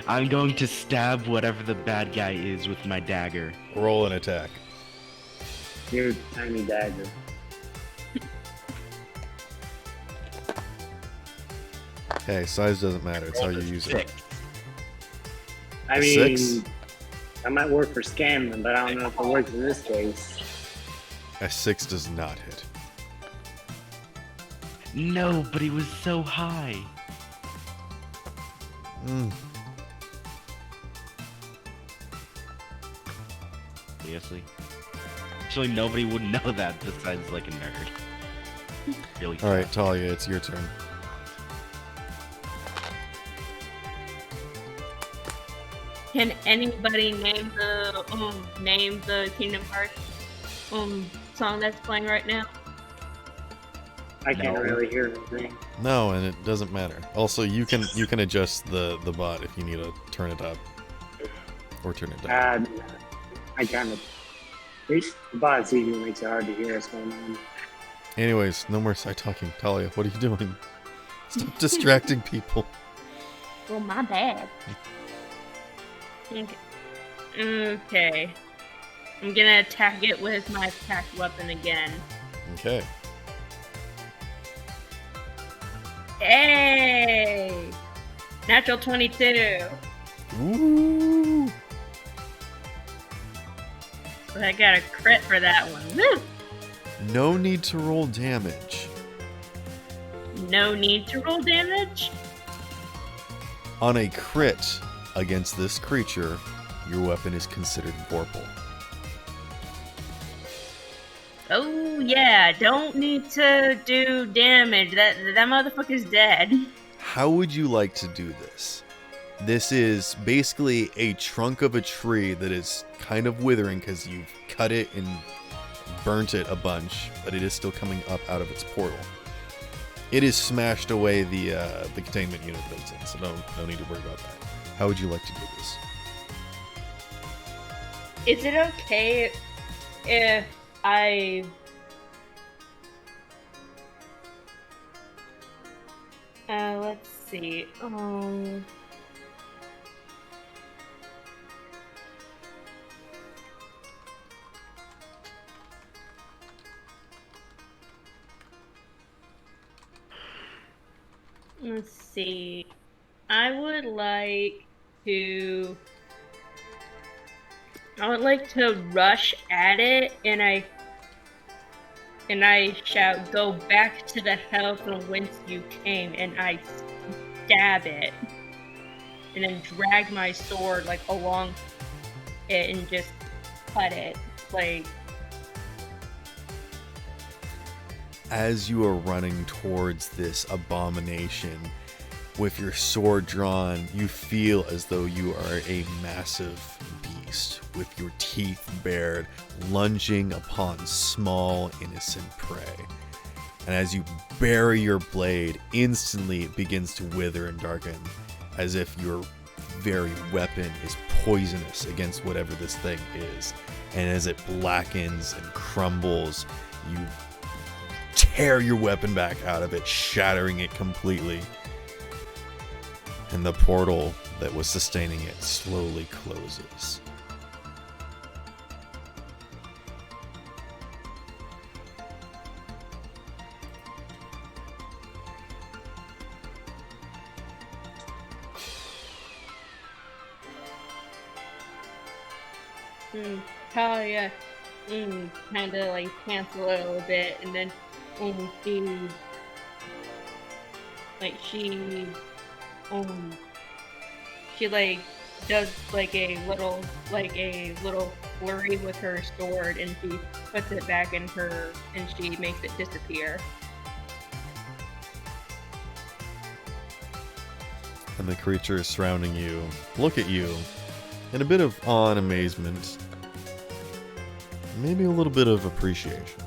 I'm going to stab whatever the bad guy is with my dagger. Roll an attack. Your tiny dagger. Hey, size doesn't matter. It's how you use it. 6. I mean, 6? that might work for scamming, but I don't know if it works in this case. A 6 does not hit. No, but he was so high. Mm. Seriously? Actually, nobody would know that besides like a nerd. Really? All right, Talia, it's your turn. Can anybody name the Kingdom Hearts song that's playing right now? I can't No. really hear anything. No, and it doesn't matter. Also, you can adjust the bot if you need to turn it up or turn it down. I kind of. The bot's even makes it hard to hear what's going on. Anyways, no more side talking. Talia, what are you doing? Stop distracting people. Well, my bad. Okay. I'm gonna attack it with my attacked weapon again. Okay. Hey! Natural 22. Woo! So I got a crit for that one. Woo! No need to roll damage. No need to roll damage? On a crit against this creature, your weapon is considered vorpal. Oh yeah, don't need to do damage. That motherfucker's dead. How would you like to do this? This is basically a trunk of a tree that is kind of withering because you've cut it and burnt it a bunch, but it is still coming up out of its portal. It is smashed away the containment unit built in, so no need to worry about that. How would you like to do this? Is it okay if I... let's see. Let's see. I would like to rush at it, and I shout, "Go back to the hell from whence you came," and I stab it, and then drag my sword like along it and just cut it like. As you are running towards this abomination, with your sword drawn, you feel as though you are a massive beast, with your teeth bared, lunging upon small, innocent prey. And as you bury your blade, instantly it begins to wither and darken, as if your very weapon is poisonous against whatever this thing is. And as it blackens and crumbles, you tear your weapon back out of it, shattering it completely. And the portal that was sustaining it slowly closes. Talia kind of like cancel it a little bit, and then she like does like a little flurry with her sword, and she puts it back in her, and she makes it disappear. And the creatures surrounding you look at you in a bit of awe and amazement, maybe a little bit of appreciation.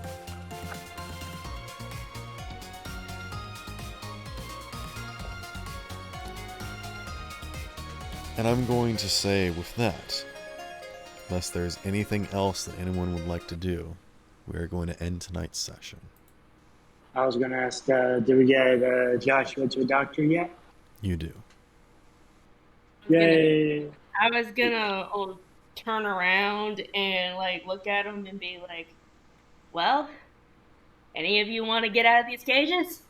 And I'm going to say with that, unless there's anything else that anyone would like to do, we are going to end tonight's session. I was gonna ask, did we get Joshua to a doctor yet? You do. Yay! I was gonna turn around and like look at him and be like, "Well, any of you want to get out of these cages?"